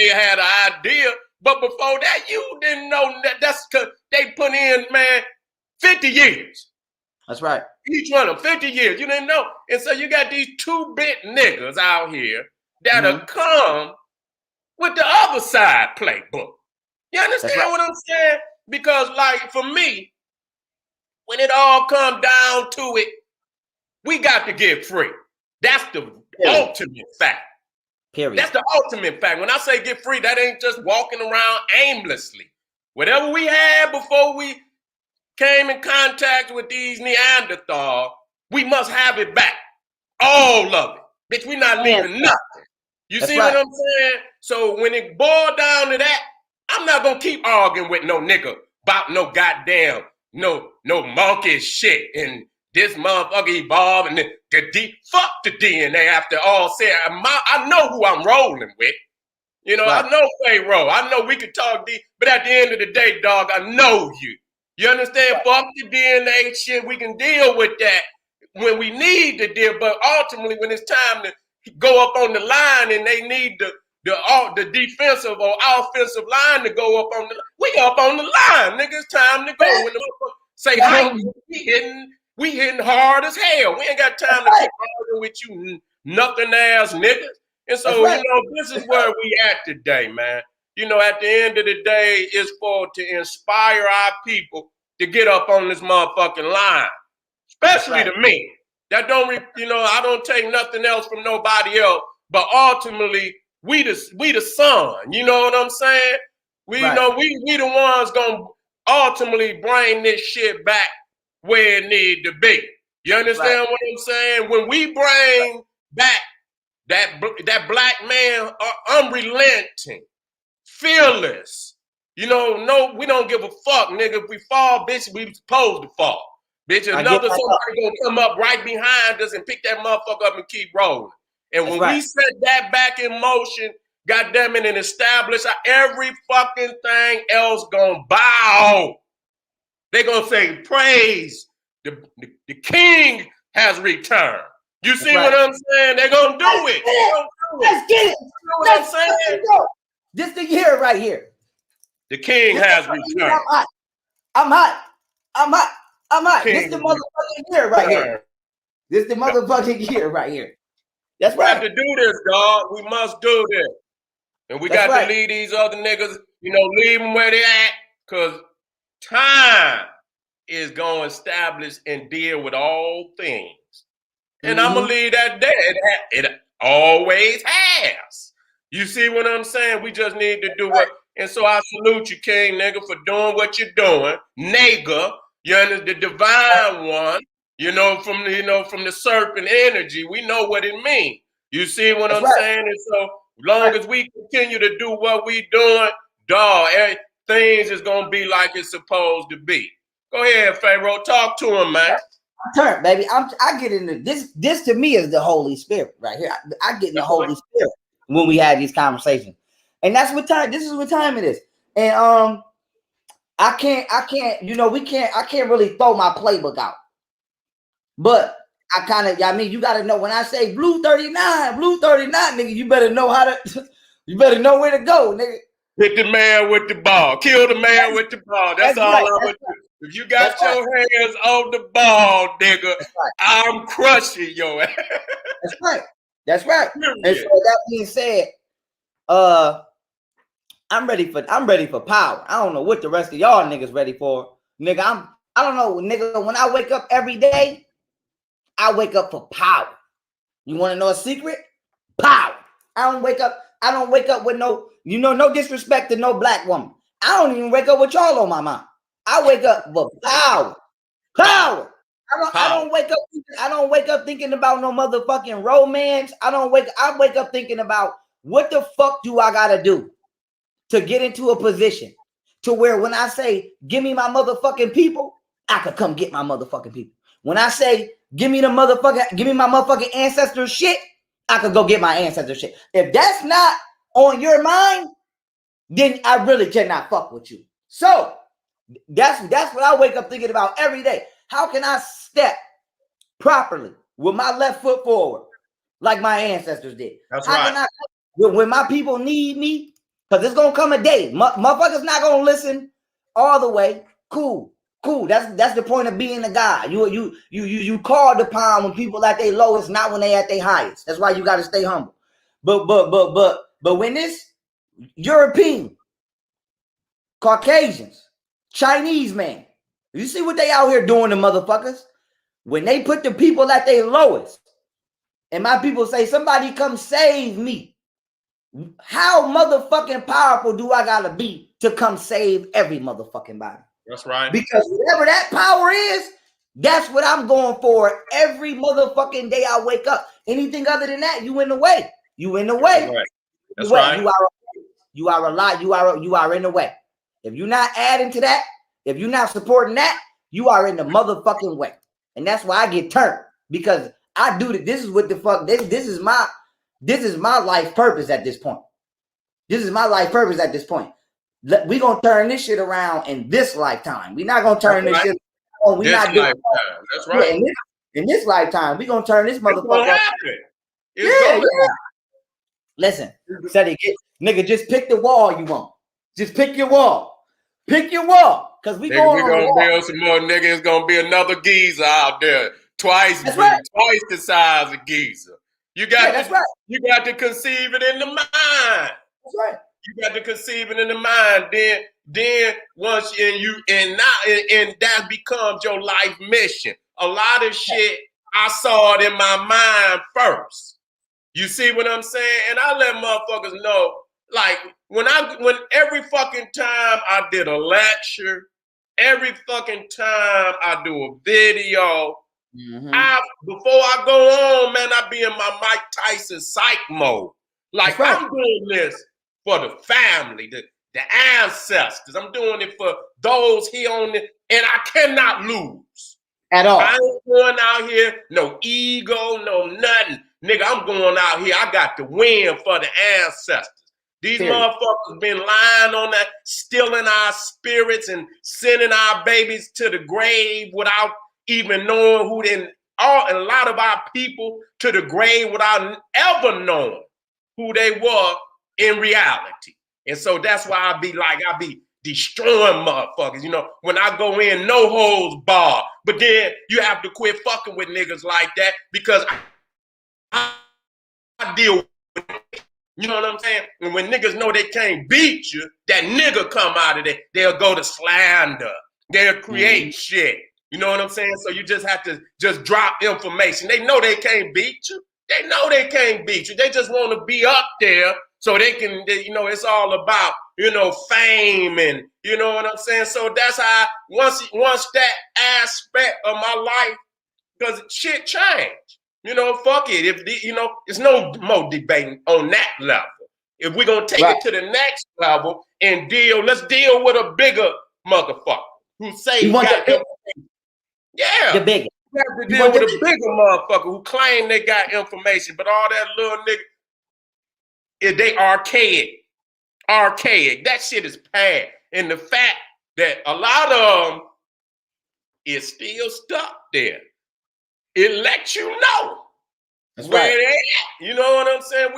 have had an idea. But before that, you didn't know that. That's because they put in, man, 50 years. That's right. Each one of them, 50 years. You didn't know. And so you got these 2-bit niggas out here that'll come with the other side playbook. You understand what I'm saying? Because, like, for me, when it all come down to it, we got to get free. That's the ultimate fact. Period. That's the ultimate fact. When I say get free, that ain't just walking around aimlessly. Whatever we had before we came in contact with these Neanderthals, we must have it back. All of it. Bitch, we not leaving nothing. You see what I'm saying? So when it boiled down to that, I'm not gonna keep arguing with no nigga about no goddamn, no monkey shit and this motherfucker evolved and fuck the DNA after all said. I know who I'm rolling with. You know, I know Pharaoh. I know we can talk deep, but at the end of the day, dog, I know you. You understand? Fuck the DNA shit. We can deal with that when we need to deal, but ultimately when it's time to go up on the line and they need the defensive or offensive line to go up on the line, we up on the line, nigga. It's time to go. When the motherfucker say hi, we hitting hard as hell. We ain't got time to keep arguing with you nothing ass niggas. And so, you know, this is where we at today, man. You know, at the end of the day, it's for to inspire our people to get up on this motherfucking line, especially to me. That don't, you know, I don't take nothing else from nobody else, but ultimately, we the son. You know what I'm saying? We know we the ones gonna ultimately bring this shit back where it need to be. You understand what I'm saying? When we bring back that black man, unrelenting, fearless. You know, no, we don't give a fuck, nigga. If we fall, bitch, we supposed to fall. Bitch, somebody gonna come up right behind us and pick that motherfucker up and keep rolling. And when we set that back in motion, goddamn it, and establish every fucking thing else gonna bow. They gonna say, praise, the king has returned. You see what I'm saying? They're gonna do it. Let's get it. You know what I'm saying? This the year right here. The king has returned. I'm hot. This the motherfucking year right here. This the motherfucking year right here. That's right. We have to do this, dog. We must do this. And we got to leave these other niggas, you know, leave them where they at, because time is going to establish and deal with all things. And I'm going to leave that there. It always has. You see what I'm saying? We just need to do what. And so I salute you, King, nigga, for doing what you're doing. Nigga, you're the divine one, you know, from the serpent energy. We know what it means. You see what I'm saying? And so long as we continue to do what we doing, dog, things is going to be like it's supposed to be. Go ahead, Pharaoh. Talk to him, man. Turn, baby. I get into this. This to me is the Holy Spirit right here. I get in the Holy Spirit when we have these conversations, and that's what time. This is what time it is. And I can't. You know, I can't really throw my playbook out, but I mean, you got to know when I say blue 39, nigga. You better know how to. You better know where to go, nigga. Hit the man with the ball. Kill the man with the ball. That's all I would do. If you got your hands on the ball, nigga, I'm crushing your ass. That's right. And so that being said, I'm ready for power. I don't know what the rest of y'all niggas ready for. Nigga, I don't know, nigga. When I wake up every day, I wake up for power. You want to know a secret? Power. I don't wake up with no, no disrespect to no black woman. I don't even wake up with y'all on my mind. I wake up for power. Power. I don't wake up thinking about no motherfucking romance. I wake up thinking about what the fuck do I gotta do to get into a position to where when I say give me my motherfucking people, I could come get my motherfucking people. When I say give me my motherfucking ancestor shit, I could go get my ancestor shit. If that's not on your mind, then I really cannot fuck with you. So that's what I wake up thinking about every day. How can I step properly with my left foot forward like my ancestors did? That's when my people need me, because it's gonna come a day. Motherfuckers not gonna listen all the way. Cool. That's the point of being a guy. You called upon when people at their lowest, not when they at their highest. That's why you got to stay humble. But when this European, Caucasians, Chinese man, You see what they out here doing, the motherfuckers? When they put the people at their lowest, and my people say, somebody come save me. How motherfucking powerful do I gotta be to come save every motherfucking body? That's right. Because whatever that power is, that's what I'm going for every motherfucking day I wake up. Anything other than that, you in the way. You in the way. Right. That's You right. You are a lie. You are in the way. If you're not adding to that, if you're not supporting that, you are in the motherfucking way. And that's why I get turned, because I do that. This is what the fuck. This is my life purpose at this point. This is my life purpose at this point. We gonna turn this shit around in this lifetime. We're not gonna turn this shit. We this not doing. That's right. Yeah, in this lifetime, we gonna turn this motherfucker. It's gonna happen. Listen, Seti, nigga, just pick the wall you want. Just pick your wall. Pick your wall. Cause we gonna build some more, nigga. It's gonna be another geezer out there. Twice the size of geezer. You got you got to conceive it in the mind. That's right. You got to conceive it in the mind. Then once and that becomes your life mission. A lot of shit I saw it in my mind first. You see what I'm saying? And I let motherfuckers know, like when every fucking time I did a lecture, every fucking time I do a video, before I go on, man, I be in my Mike Tyson psych mode. Like I'm doing this for the family, the ancestors. I'm doing it for those here on it, and I cannot lose. At all. I ain't going out here, no ego, no nothing. Nigga, I'm going out here. I got to win for the ancestors. These motherfuckers been lying on that, stealing our spirits and sending our babies to the grave without even knowing who and a lot of our people to the grave without ever knowing who they were in reality. And so that's why I be destroying motherfuckers. You know, when I go in, no holds barred. But then you have to quit fucking with niggas like that, because I deal with it. You know what I'm saying? And when niggas know they can't beat you, that nigga come out of there. They'll go to slander. They'll create shit. You know what I'm saying? So you just have to just drop information. They know they can't beat you. They know they can't beat you. They just want to be up there so they can, you know, it's all about, you know, fame and, you know what I'm saying? So that's how, once that aspect of my life, because shit changed. You know, fuck it. If you know, it's no more debating on that level. If we're gonna take it to the next level and let's deal with a bigger motherfucker who say he got information. Yeah, the bigger. We have to deal with a bigger motherfucker who claim they got information, but all that little nigga, they archaic. That shit is bad. And the fact that a lot of them is still stuck there, it lets you know where they at. You know what I'm saying?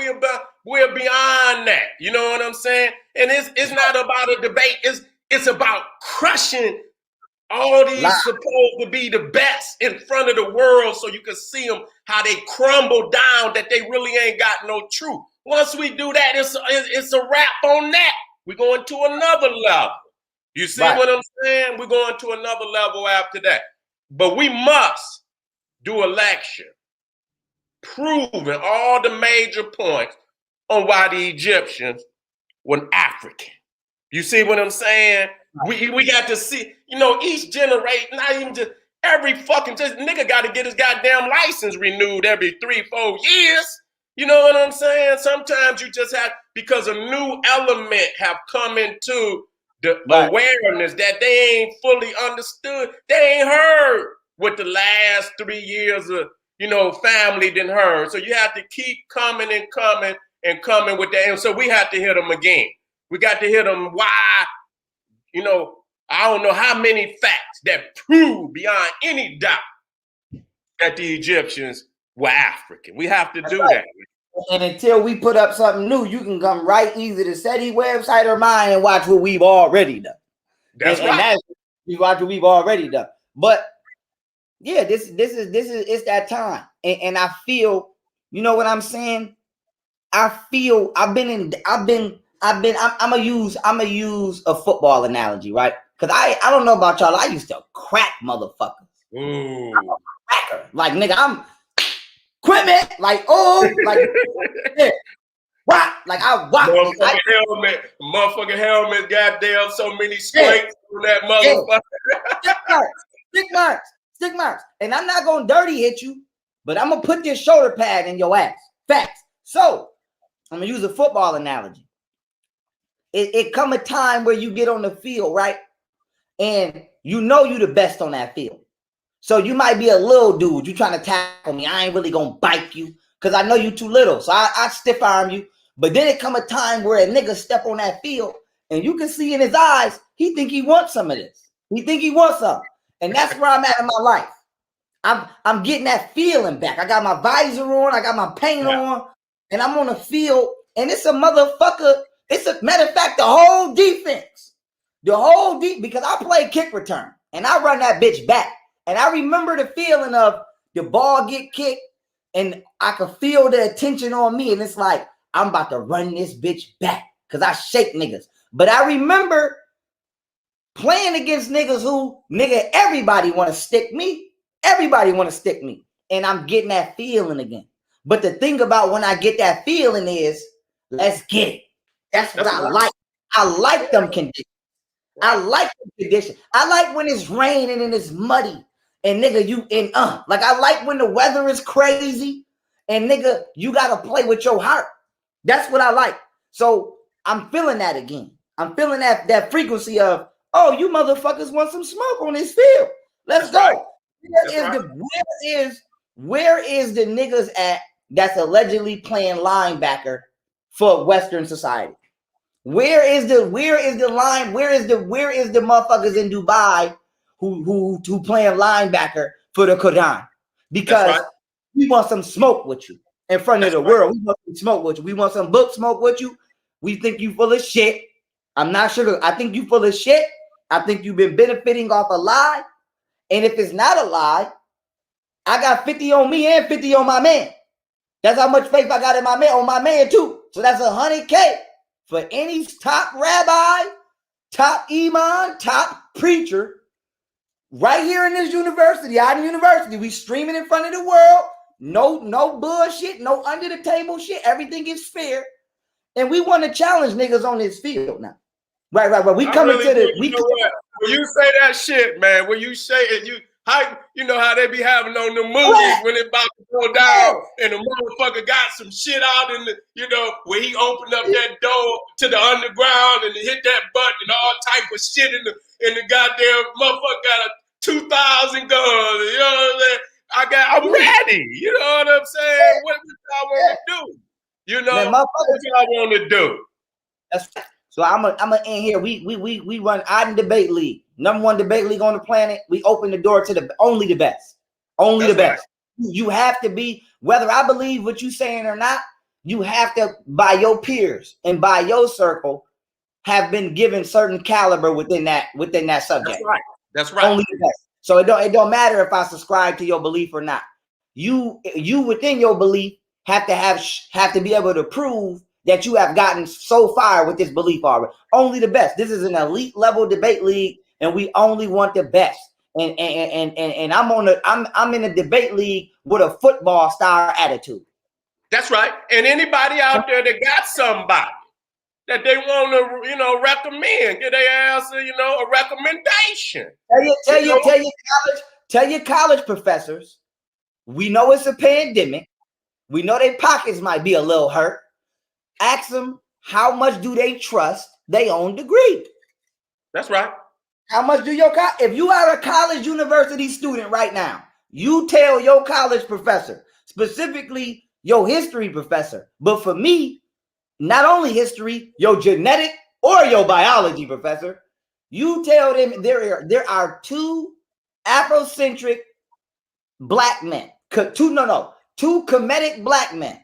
We're beyond that. You know what I'm saying? And it's not about a debate. It's about crushing all these supposed to be the best in front of the world, so you can see them how they crumble down, that they really ain't got no truth. Once we do that, it's a wrap on that. We're going to another level. You see what I'm saying? We're going to another level after that. But we must do a lecture proving all the major points on why the Egyptians were African. You see what I'm saying? We got to see, you know, each generation, not even just every fucking nigga got to get his goddamn license renewed every 3-4 years. You know what I'm saying? Sometimes you just have, because a new element have come into the awareness that they ain't fully understood. They ain't heard what the last 3 years of, you know, family didn't heard. So you have to keep coming and coming and coming with that. And so we have to hit them again. We got to hit them why, you know, I don't know how many facts that prove beyond any doubt that the Egyptians were African. We have to do that. And until we put up something new, you can come right either the Seti website or mine and watch what we've already done. That's right. You watch what we've already done. But yeah, this is it's that time. And I feel, you know what I'm saying? I feel I'm gonna use a football analogy, right? Cause I don't know about y'all. I used to crack motherfuckers. Ooh. Cracker. Like nigga, I'm equipment. Like yeah. What? Like I watch. Motherfucking helmet, goddamn, so many scrapes on that motherfucker. Stick marks. And I'm not gonna dirty hit you, but I'm gonna put this shoulder pad in your ass. Facts. So I'm gonna use a football analogy. It come a time where you get on the field, right? And you know you the best on that field. So you might be a little dude. You trying to tackle me. I ain't really gonna bite you because I know you too little. So I stiff arm you. But then it come a time where a nigga step on that field and you can see in his eyes, he think he wants some of this. He think he wants some. And that's where I'm at in my life. I'm getting that feeling back. I got my visor on, I got my paint on, and I'm on the field. And it's a motherfucker. It's a matter of fact, the whole defense. Because I play kick return and I run that bitch back. And I remember the feeling of the ball get kicked and I can feel the attention on me. And it's like, I'm about to run this bitch back because I shake niggas. But I remember playing against niggas who, everybody want to stick me. Everybody want to stick me. And I'm getting that feeling again. But the thing about when I get that feeling is, let's get it. That's what I like. I like them conditions. I like the condition. I like when it's raining and it's muddy. And nigga, like I like when the weather is crazy. And nigga, you gotta play with your heart. That's what I like. So I'm feeling that again. I'm feeling that frequency of, oh, you motherfuckers want some smoke on this field. Let's go. Where is the niggas at that's allegedly playing linebacker for Western society? Where is the line? Where is the motherfuckers in Dubai who playing linebacker for the Quran? Because we want some smoke with you in front of the world. We want some smoke with you. We want some book smoke with you. We think you full of shit. I'm not sure. I think you full of shit. I think you've been benefiting off a lie. And if it's not a lie, I got 50 on me and 50 on my man. That's how much faith I got in my man, on my man too. So that's 100K for any top rabbi, top imam, top preacher right here in this university, out in university. We streaming in front of the world. No bullshit, no under the table shit. Everything is fair. And we want to challenge niggas on this field now. Right. We coming to the. When you say that shit, man, when you say it, you know how they be having on the movies when it about to go down and the motherfucker got some shit out in the, where he opened up that door to the underground and hit that button and all type of shit in the goddamn motherfucker got a 2,000 guns. You know what I'm saying? I'm ready. You know what I'm saying? What y'all want to do? What y'all want to do? That's right. So I'm gonna end here. We run Iden Debate League, #1 debate league on the planet. We open the door to only the best. Only the best. You have to be, whether I believe what you're saying or not, you have to, by your peers and by your circle, have been given certain caliber within that subject. That's right. Only the best. So it don't matter if I subscribe to your belief or not. You within your belief have to be able to prove that you have gotten so far with this belief already. Only the best. This is an elite level debate league, and we only want the best. And I'm in a debate league with a football star attitude. That's right. And anybody out there that got somebody that they want to, recommend, get their ass, a recommendation. Tell your college professors, we know it's a pandemic. We know their pockets might be a little hurt. Ask them, how much do they trust their own degree? That's right. How much do if you are a college university student right now, you tell your college professor, specifically your history professor, but for me, not only history, your genetic or your biology professor, you tell them there are two Afrocentric black men, two Kemetic black men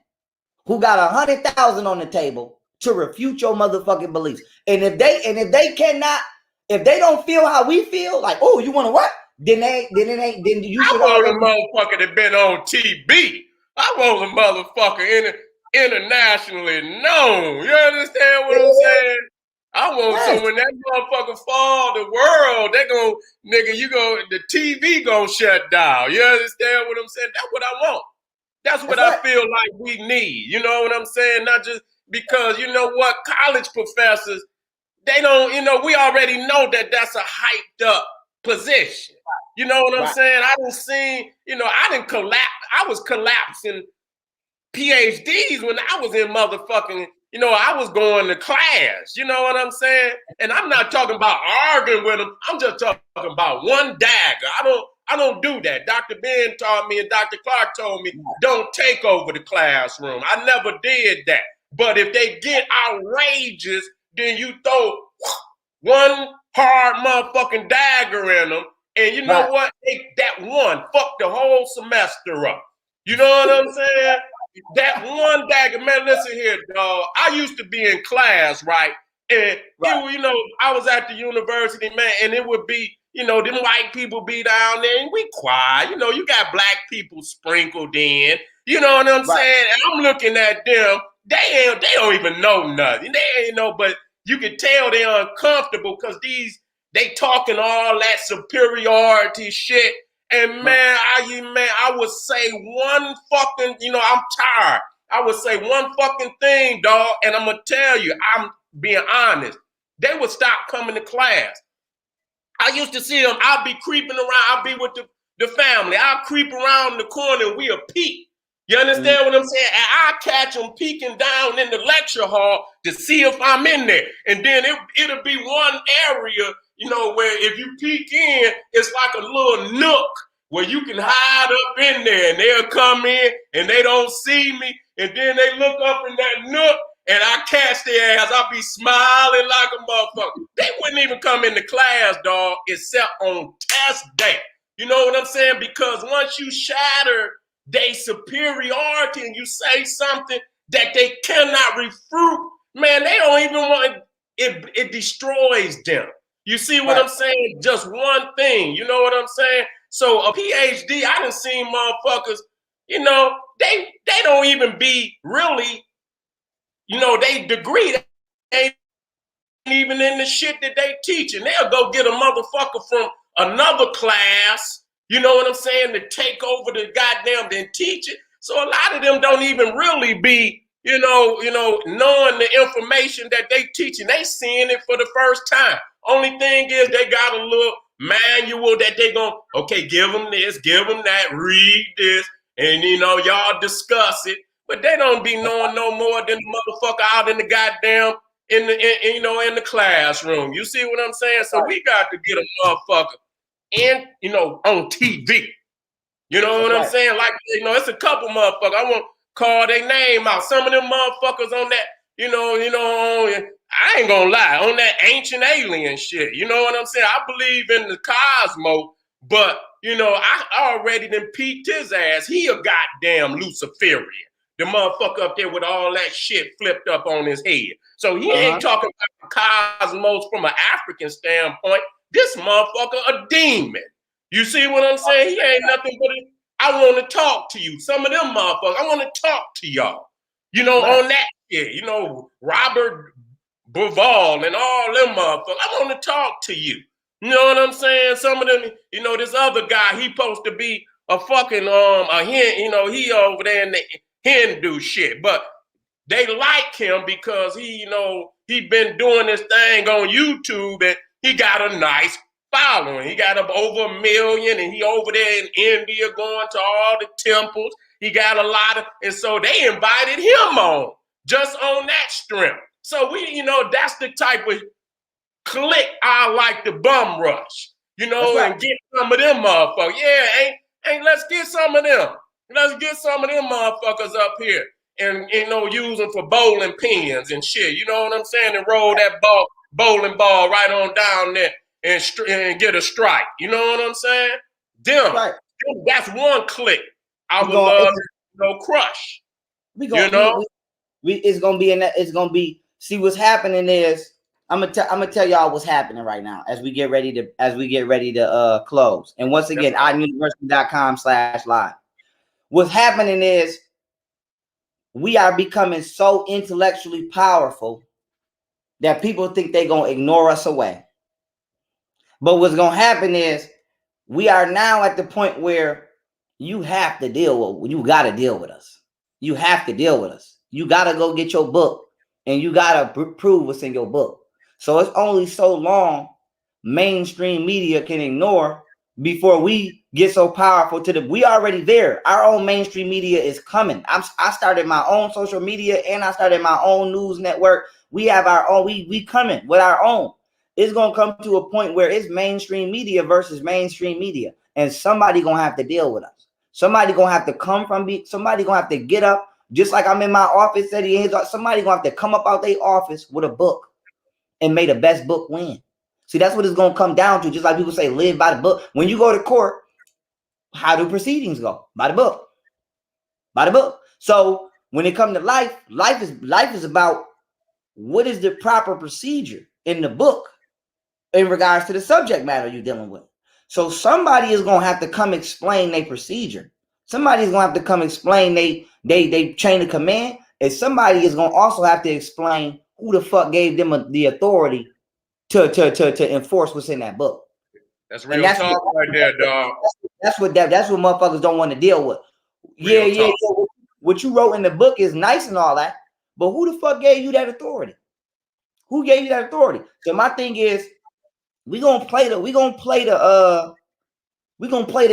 who got 100,000 on the table to refute your motherfucking beliefs. And if they don't feel how we feel, like, oh, you want to what? Then you should. I want a motherfucker that been on TV. I want a motherfucker internationally known. You understand what I'm saying? I want some when that motherfucker fall, the world, they gon' nigga, the TV gonna shut down. You understand what I'm saying? That's what I want. That's what I feel like we need. You know what I'm saying? Not just because, you know what, college professors, they don't, we already know that that's a hyped up position. You know what I'm saying? I didn't see, I didn't collapse. I was collapsing PhDs when I was in motherfucking, I was going to class. You know what I'm saying? And I'm not talking about arguing with them. I'm just talking about one dagger. I don't do that. Dr. Ben taught me and Dr. Clark told me, don't take over the classroom. I never did that. But if they get outrageous, then you throw one hard motherfucking dagger in them. And you know what? That one fuck the whole semester up. You know what I'm saying? That one dagger, man, listen here, dog. I used to be in class, right? And, I was at the university, man, and it would be, them white people be down there and we quiet. You got black people sprinkled in. You know what I'm saying? And I'm looking at them. They don't even know nothing. They ain't know, but you can tell they're uncomfortable because they talking all that superiority shit. And man, I would say one fucking, I'm tired. I would say one fucking thing, dog, and I'm gonna tell you, I'm being honest. They would stop coming to class. I used to see them. I'll be creeping around. I'll be with the family. I'll creep around the corner and we'll peek. You understand what I'm saying? And I catch them peeking down in the lecture hall to see if I'm in there. And then it'll be one area, where if you peek in, it's like a little nook where you can hide up in there. And they'll come in and they don't see me. And then they look up in that nook and I catch their ass. I'll be smiling like a motherfucker. They wouldn't even come into class, dog, except on test day. You know what I'm saying? Because once you shatter their superiority and you say something that they cannot refute, man, they don't even want it. It destroys them. You see what I'm saying? Just one thing. You know what I'm saying? So a PhD, I done seen motherfuckers, they don't even be really, they degree, they ain't even in the shit that they teaching. They'll go get a motherfucker from another class, you know what I'm saying, to take over the goddamn and teach it. So a lot of them don't even really be, knowing the information that they teaching. They seeing it for the first time. Only thing is they got a little manual that they gonna, okay, give them this, give them that, read this, and y'all discuss it. But they don't be knowing no more than the motherfucker out in the goddamn in the classroom. You see what I'm saying? So we got to get a motherfucker in, on TV. You know what I'm saying? Like, it's a couple motherfuckers. I won't call their name out. Some of them motherfuckers on that, I ain't gonna lie, on that ancient alien shit. You know what I'm saying? I believe in the cosmos, but, I already done peeked his ass. He a goddamn Luciferian. The motherfucker up there with all that shit flipped up on his head. So he ain't talking about the cosmos from an African standpoint. This motherfucker a demon. You see what I'm saying? He ain't nothing but I want to talk to you. Some of them motherfuckers, I want to talk to y'all. On that shit. Robert Buvall and all them motherfuckers. I want to talk to you. You know what I'm saying? Some of them, this other guy, he supposed to be a fucking a hen, he over there in the Hindu shit, but they like him because he been doing this thing on YouTube and he got a nice following. He got over 1 million and he over there in India going to all the temples. He got a lot of, and so they invited him on just on that strength. So we, that's the type of click I like to bum rush, and get some of them motherfuckers. Yeah, ain't let's get some of them. Let's get some of them motherfuckers up here and, use them for bowling pins and shit. You know what I'm saying? And roll that bowling ball right on down there and get a strike. You know what I'm saying? Them. That's one click I would love to crush. It's gonna be in that. It's gonna be. See what's happening is I'm gonna tell y'all what's happening right now as we get ready to close. And once again, iuniversity.com/live. What's happening is we are becoming so intellectually powerful that people think they're going to ignore us away. But what's going to happen is we are now at the point where you have to deal with, you got to deal with us. You have to deal with us. You got to go get your book and you got to prove what's in your book. So it's only so long mainstream media can ignore before we get so powerful to the, we already there. Our own mainstream media is coming. I started my own social media and I started my own news network. We have our own, we coming with our own. It's going to come to a point where it's mainstream media versus mainstream media. And somebody going to have to deal with us. Somebody going to have to come from me. Somebody going to have to get up. Just like I'm in my office, Seti, somebody going to have to come up out their office with a book and make the best book win. See, that's what it's going to come down to. Just like people say, live by the book. When you go to court, how do proceedings go? By the book. By the book. So when it comes to life is about what is the proper procedure in the book in regards to the subject matter you're dealing with. So somebody is going to have to come explain their procedure. Somebody's going to have to come explain they chain of command. And somebody is going to also have to explain who the fuck gave them the authority to enforce what's in that book. That's real talk right there, dog. That's what motherfuckers don't want to deal with. Yeah. What you wrote in the book is nice and all that, but who the fuck gave you that authority? Who gave you that authority? So my thing is, we're gonna play the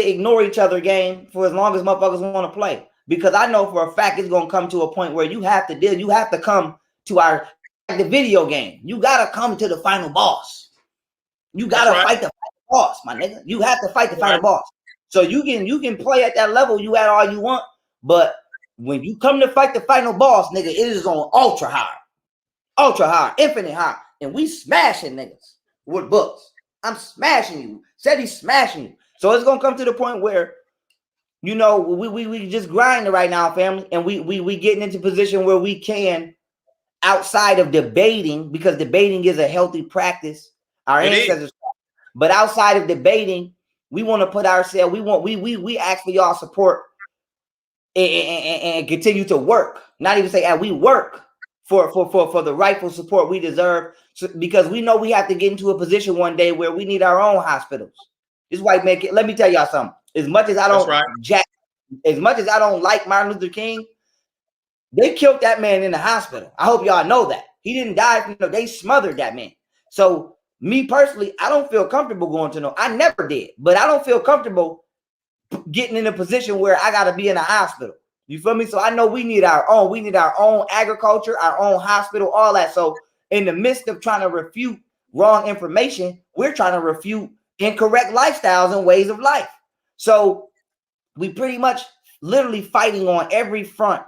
ignore each other game for as long as motherfuckers want to play. Because I know for a fact it's gonna come to a point where you have to come to the video game. You gotta come to the final boss. You gotta fight the final boss, my nigga. You have to fight the final boss. So you can play at that level you at all you want, but when you come to fight the final boss, nigga, it is on ultra hard, infinite hard, and we smashing niggas with books. I'm smashing you. Seti's smashing you. So it's gonna come to the point where, you know, we just grinding right now, family, and we getting into position where we can, outside of debating, because debating is a healthy practice. Our ancestors, but outside of debating, we want to put ourselves. We ask for y'all support and continue to work. Not even say, we work for the rightful support we deserve, because we know we have to get into a position one day where we need our own hospitals. This white man, let me tell y'all something. As much as I don't like Martin Luther King, they killed that man in the hospital. I hope y'all know that. He didn't die. They smothered that man. So me personally, I don't feel comfortable going to I never did, but I don't feel comfortable getting in a position where I got to be in a hospital. You feel me? So I know we need our own agriculture, our own hospital, all that. So in the midst of trying to refute wrong information, we're trying to refute incorrect lifestyles and ways of life. So we pretty much literally fighting on every front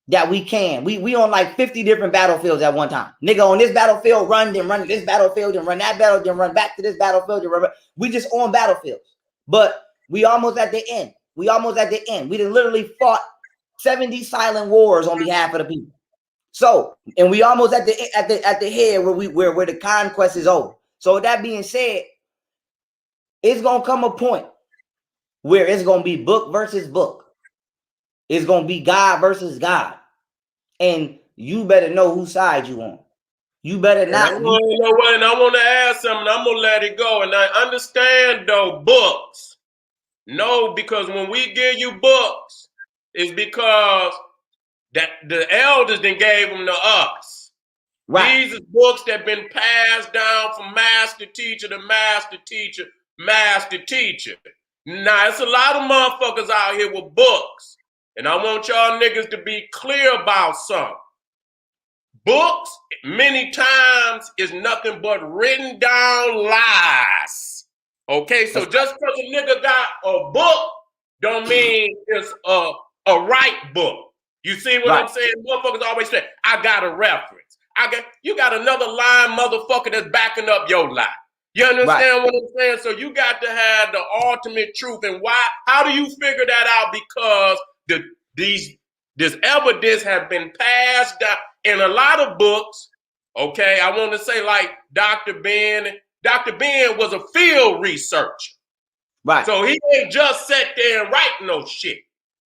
that we can. We on like 50 different battlefields at one time. Nigga, on this battlefield, run to this battlefield, then run that battle, then run back to this battlefield. We just on battlefields. But we almost at the end. We done literally fought 70 silent wars on behalf of the people. So, and we almost at the head where the conquest is over. So with that being said, it's gonna come a point where it's gonna be book versus book. It's gonna be God versus God. And you better know whose side you on. You better not. And I want to add something. I'm gonna let it go. And I understand though, books. No, because when we give you books, it's because that the elders then gave them to us. Right. These are books that have been passed down from master teacher to master teacher, master teacher. Now, it's a lot of motherfuckers out here with books. And I want y'all niggas to be clear about something. Books, many times, is nothing but written down lies. Okay, so just because a nigga got a book don't mean it's a right book. You see what I'm saying? Motherfuckers always say, I got a reference. You got another line, motherfucker, that's backing up your lie. You understand what I'm saying? So you got to have the ultimate truth. And why? How do you figure that out? Because this evidence has been passed down in a lot of books. Okay, I want to say like Dr. Ben. Dr. Ben was a field researcher. Right. So he ain't just sat there and write no shit.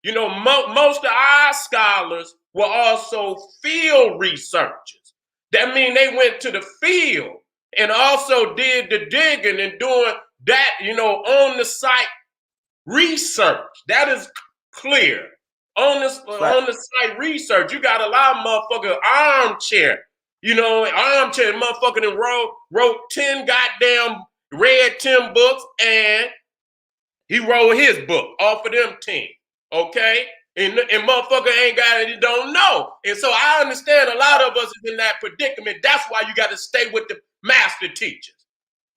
You know, most of our scholars were also field researchers. That means they went to the field and also did the digging and doing that, on the site research. That is clear. On the site research, you got a lot of motherfucker armchair. Armchair motherfucker that wrote 10 goddamn, read 10 books, and he wrote his book off of them 10. Okay? And motherfucker ain't got it, he don't know. And so I understand a lot of us is in that predicament. That's why you got to stay with the master teachers.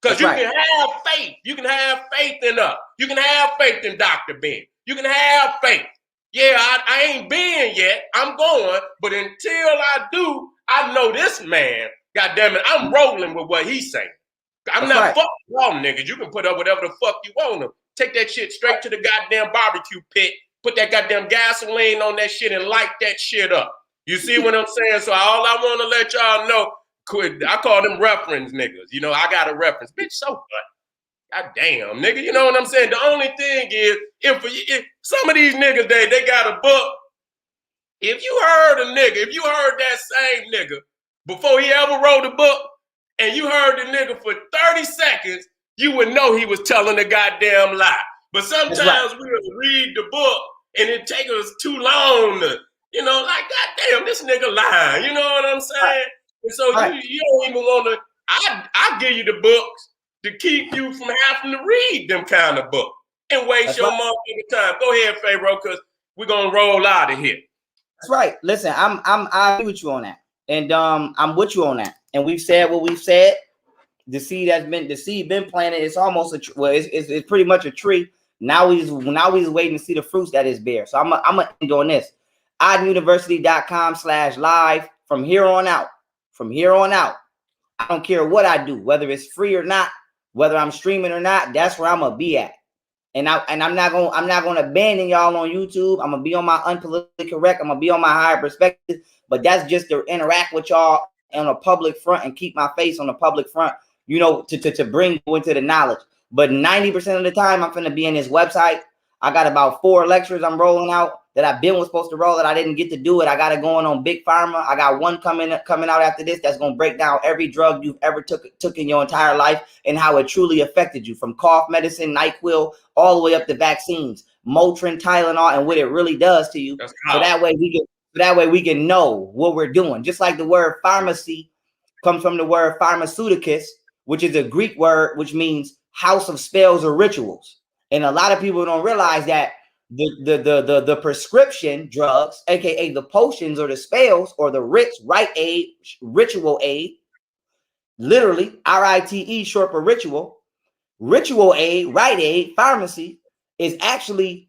Because you can have faith. You can have faith in us. You can have faith in Dr. Ben. You can have faith. Yeah, I ain't been yet. I'm going. But until I do, I know this man, God damn it, I'm rolling with what he's saying. I'm not fucking y'all niggas. You can put up whatever the fuck you want to. Take that shit straight to the goddamn barbecue pit. Put that goddamn gasoline on that shit and light that shit up. You see what I'm saying? So all I want to let y'all know, I call them reference niggas. I got a reference. Bitch, so what? God damn, nigga. You know what I'm saying? The only thing is, if some of these niggas, they got a book. If you heard that same nigga before he ever wrote a book, and you heard the nigga for 30 seconds, you would know he was telling a goddamn lie. But sometimes we'll read the book, and it takes us too long to, like, goddamn, this nigga lying. You know what I'm saying? And so you don't even want to, I give you the books to keep you from having to read them kind of books and waste your motherfucking time. Go ahead, Pharaoh, because we're going to roll out of here. That's right. Listen, I agree with you on that. And I'm with you on that. And we've said what we've said. The seed been planted. It's almost it's pretty much a tree. Now he's waiting to see the fruits that is bear. So I'm gonna end on this. iDenuniversity.com/live. From here on out, I don't care what I do, whether it's free or not, whether I'm streaming or not. That's where I'm gonna be at. And I'm not gonna abandon y'all on YouTube. I'm gonna be on my unpolitically correct. I'm gonna be on my higher perspective. But that's just to interact with y'all on a public front and keep my face on the public front. To bring you into the knowledge. But 90% of the time, I'm finna be in this website. I got about 4 lectures I'm rolling out that I've been supposed to roll that I didn't get to do it. I got it going on Big Pharma. I got one coming out after this that's gonna break down every drug you've ever took in your entire life and how it truly affected you, from cough medicine, NyQuil, all the way up to vaccines, Motrin, Tylenol, and what it really does to you. So that way we can know what we're doing. Just like the word pharmacy comes from the word pharmaceuticus, which is a Greek word which means house of spells or rituals. And a lot of people don't realize that the prescription drugs, aka the potions or the spells or the ritual aid, literally RITE, short for ritual aid, Rite Aid, pharmacy, is actually,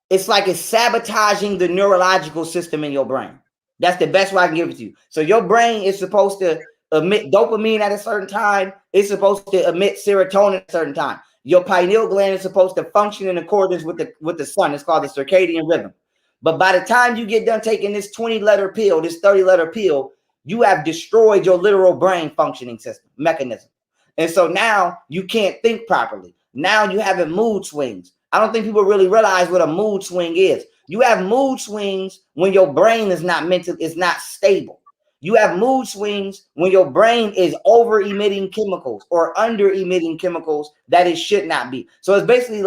it's like it's sabotaging the neurological system in your brain. That's the best way I can give it to you. So your brain is supposed to emit dopamine at a certain time. It's supposed to emit serotonin at a certain time. Your pineal gland is supposed to function in accordance with the sun. It's called the circadian rhythm. But by the time you get done taking this 20-letter pill, this 30-letter pill, you have destroyed your literal brain functioning mechanism. And so now you can't think properly. Now you having mood swings. I don't think people really realize what a mood swing is. You have mood swings when your brain is not stable. You have mood swings when your brain is over emitting chemicals or under emitting chemicals that it should not be. So it's basically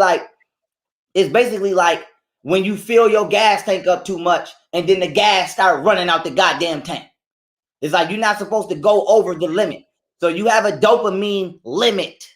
like when you fill your gas tank up too much and then the gas start running out the goddamn tank. It's like you're not supposed to go over the limit. So you have a dopamine limit,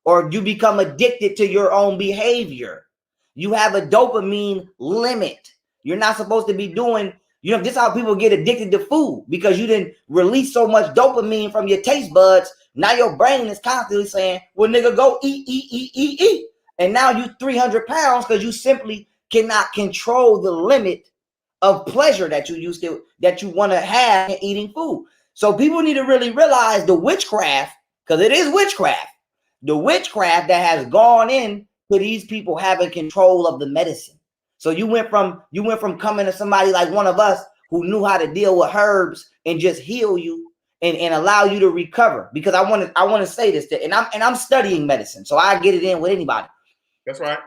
or you become addicted to your own behavior. You have a dopamine limit. You're not supposed to be doing, this is how people get addicted to food, because you didn't release so much dopamine from your taste buds. Now your brain is constantly saying, well, nigga, go eat. And now you 300 pounds because you simply cannot control the limit of pleasure that you want to have in eating food. So people need to really realize the witchcraft, because it is witchcraft. The witchcraft that has gone in to these people having control of the medicine. So you went from coming to somebody like one of us who knew how to deal with herbs and just heal you and allow you to recover. Because I want to say this, and I'm studying medicine, so I get it in with anybody. That's right.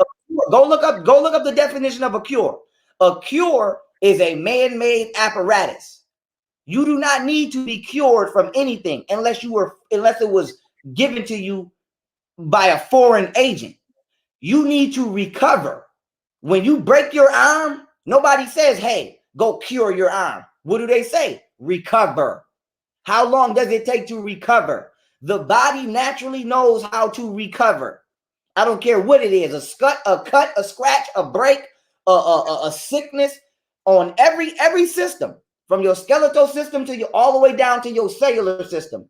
Go look up the definition of a cure. A cure is a man-made apparatus You do not need to be cured from anything unless it was given to you by a foreign agent. You need to recover. When you break your arm, nobody says, hey, go cure your arm. What do they say? Recover. How long does it take to recover? The body naturally knows how to recover. I don't care what it is, a cut, a scratch, a break, a sickness on every system, from your skeletal system to all the way down to your cellular system.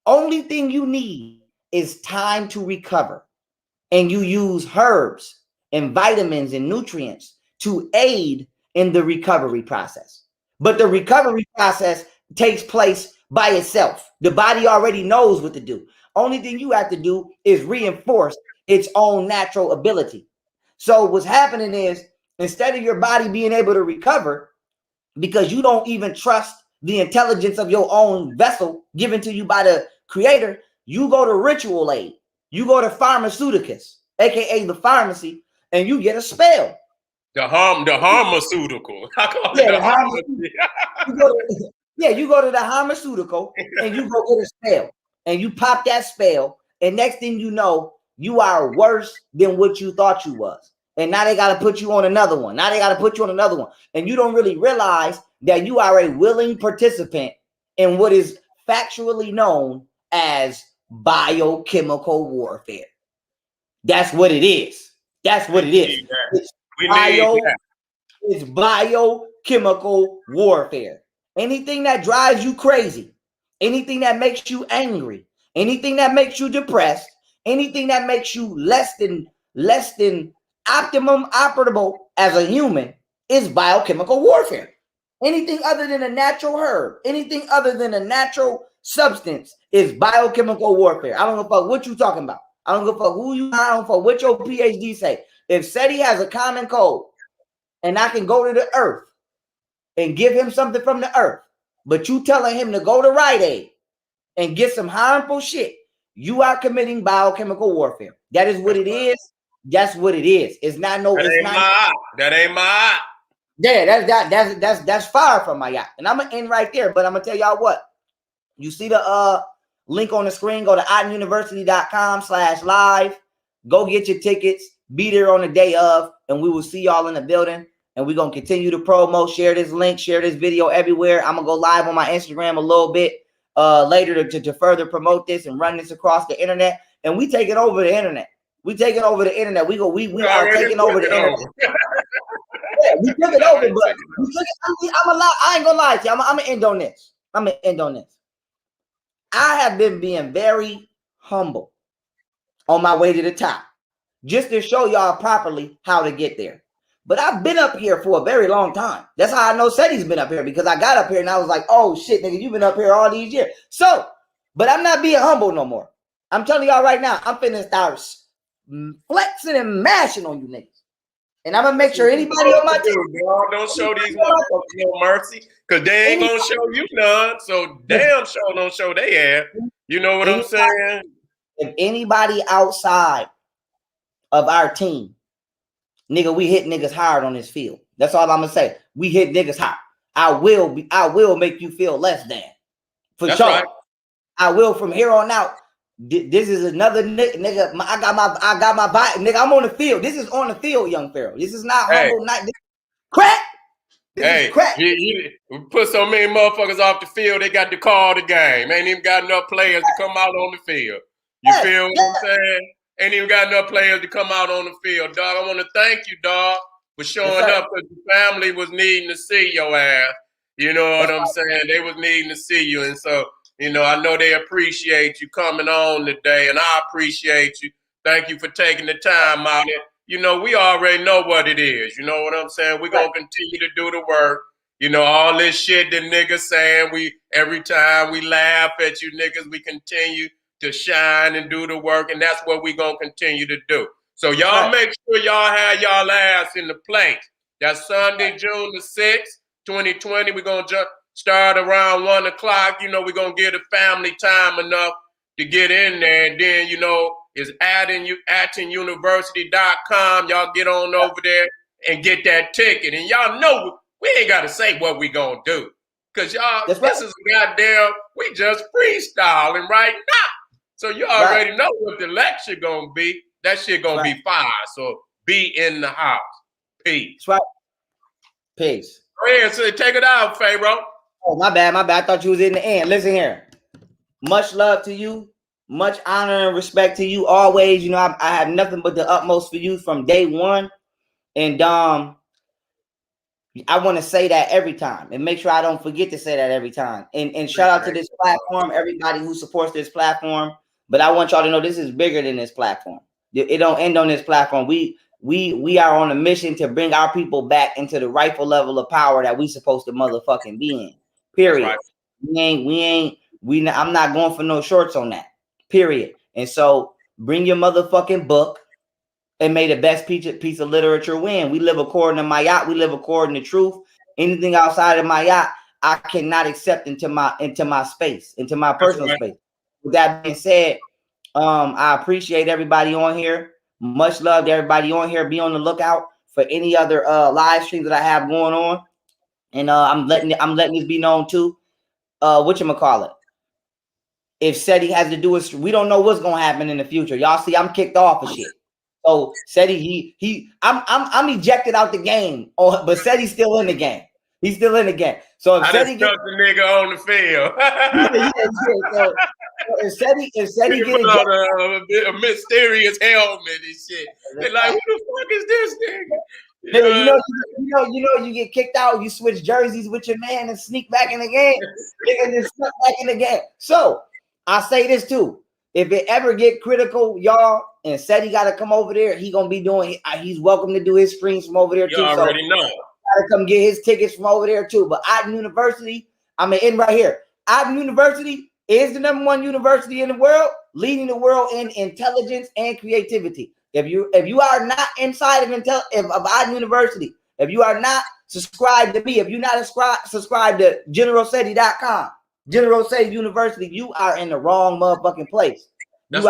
Only thing you need is time to recover. And you use herbs and vitamins and nutrients to aid in the recovery process. But the recovery process takes place by itself. The body already knows what to do. Only thing you have to do is reinforce its own natural ability. So what's happening is, instead of your body being able to recover, because you don't even trust the intelligence of your own vessel given to you by the creator, you go to ritual aid. You go to pharmaceuticals, aka the pharmacy, and you get a spell. The pharmaceutical. I call it the pharmacy. You go to the pharmaceutical and you go get a spell, and you pop that spell, and next thing you know, you are worse than what you thought you was. And now they got to put you on another one. And you don't really realize that you are a willing participant in what is factually known as biochemical warfare. That's what it is. It's biochemical warfare. Anything that drives you crazy, anything that makes you angry, anything that makes you depressed, anything that makes you less than optimum operable as a human is biochemical warfare. Anything other than a natural herb, anything other than a natural substance is biochemical warfare. I don't know what you're talking about. I don't give a fuck who you are. I don't know what your PhD say. If Seti has a common code and I can go to the earth and give him something from the earth, but you telling him to go to Rite Aid and get some harmful shit, you are committing biochemical warfare. That is what it is. That's what it is. It's not no. That ain't my. Yeah, that's far from my yacht. And I'm gonna end right there. But I'm gonna tell y'all what. You see the link on the screen. Go to ottonuniversity.com/live. Go get your tickets. Be there on the day of, and we will see y'all in the building. And we're gonna continue to promo. Share this link. Share this video everywhere. I'm gonna go live on my Instagram a little bit later to further promote this and run this across the internet. And we taking over the internet. We are taking over the internet. We are taking over the internet. Yeah, we took it over, but I ain't gonna lie to you. I'm gonna end on this. I have been being very humble on my way to the top, just to show y'all properly how to get there. But I've been up here for a very long time. That's how I know Seti's been up here, because I got up here and I was like, oh shit, nigga, you've been up here all these years. So, but I'm not being humble no more. I'm telling y'all right now, I'm finna start flexing and mashing on you niggas. And I'm gonna make sure anybody on my team don't show these motherfuckers no mercy, because they ain't gonna show you none. So damn sure don't show they ass. You know what I'm saying? If anybody outside of our team, nigga, we hit niggas hard on this field. That's all I'm gonna say. We hit niggas hard. I will make you feel less than. For sure. Right. I will from here on out. This is another nigga. I got my body, nigga. I'm on the field. This is on the field, young Pharaoh. This is not humble. Not this crack. This is crack. We put so many motherfuckers off the field. They got to call the game. Ain't even got enough players to come out on the field. You feel what I'm saying? Ain't even got enough players to come out on the field, dog. I want to thank you, dog, for showing up, because the family was needing to see your ass. You know what I'm saying? They was needing to see you, and so. You know, I know they appreciate you coming on today, and I appreciate you. Thank you for taking the time out. You know, we already know what it is. You know what I'm saying? We're going to continue to do the work. You know, all this shit that niggas saying, every time we laugh at you niggas, we continue to shine and do the work, and that's what we're going to continue to do. So y'all make sure y'all have y'all ass in the place. That's Sunday, June the 6th, 2020. We're going to start around 1 o'clock. You know, we're going to give the family time enough to get in there. And then, you know, it's ottonuniversity.com. Y'all get on over there and get that ticket. And y'all know we ain't got to say what we going to do, Because y'all, That's this right. is goddamn, we just freestyling right now. So you already know what the lecture gonna be. That shit gonna be fire. So be in the house. Peace. That's right. Peace. Go ahead, so take it out, Pharaoh. Oh, my bad. I thought you was in the end. Listen here. Much love to you. Much honor and respect to you always. You know, I have nothing but the utmost for you from day one. And I want to say that every time and make sure I don't forget to say that every time. And shout out to this platform, everybody who supports this platform. But I want y'all to know this is bigger than this platform. It don't end on this platform. We are on a mission to bring our people back into the rightful level of power that we supposed to motherfucking be in. Period. Right. I'm not going for no shorts on that. Period. And so bring your motherfucking book and may the best piece of literature win. We live according to my yacht. We live according to truth. Anything outside of my yacht, I cannot accept into my space, into my personal space. With that being said, I appreciate everybody on here. Much love to everybody on here. Be on the lookout for any other live streams that I have going on. And I'm letting this be known too. Whatchamacallit? If Seti has to do it, we don't know what's gonna happen in the future. Y'all see, I'm kicked off of shit. So Seti, I'm ejected out the game. But Seti's still in the game. He's still in the game. So if Seti gets the nigga on the field. So if Seti get a mysterious helmet and shit. They're like, who the fuck is this nigga? You get kicked out, you switch jerseys with your man and sneak back in the game. Nigga just snuck back in the game. So I say this too. If it ever get critical, y'all, and Seti got to come over there, he's welcome to do his streams from over there too. You already know. Gotta come get his tickets from over there too. But Ogden University, I'm gonna end right here. Ogden University is the #1 university in the world, leading the world in intelligence and creativity. If you are not inside of Ogden University, if you are not subscribed to me, if you're not subscribed to GeneralSeti.com, General Seti University, you are in the wrong motherfucking place. You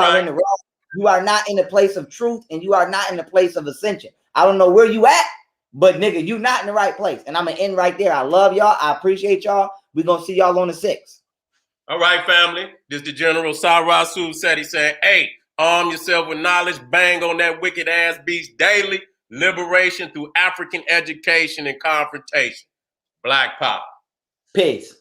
are not in the place of truth, and you are not in the place of ascension. I don't know where you at, but nigga, you not in the right place. And I'm gonna end right there. I love y'all. I appreciate y'all. We're gonna see y'all on the 6th. All right, family. This is the General Sara Seti saying, hey, arm yourself with knowledge, bang on that wicked ass beast daily. Liberation through African education and confrontation. Black power. Peace.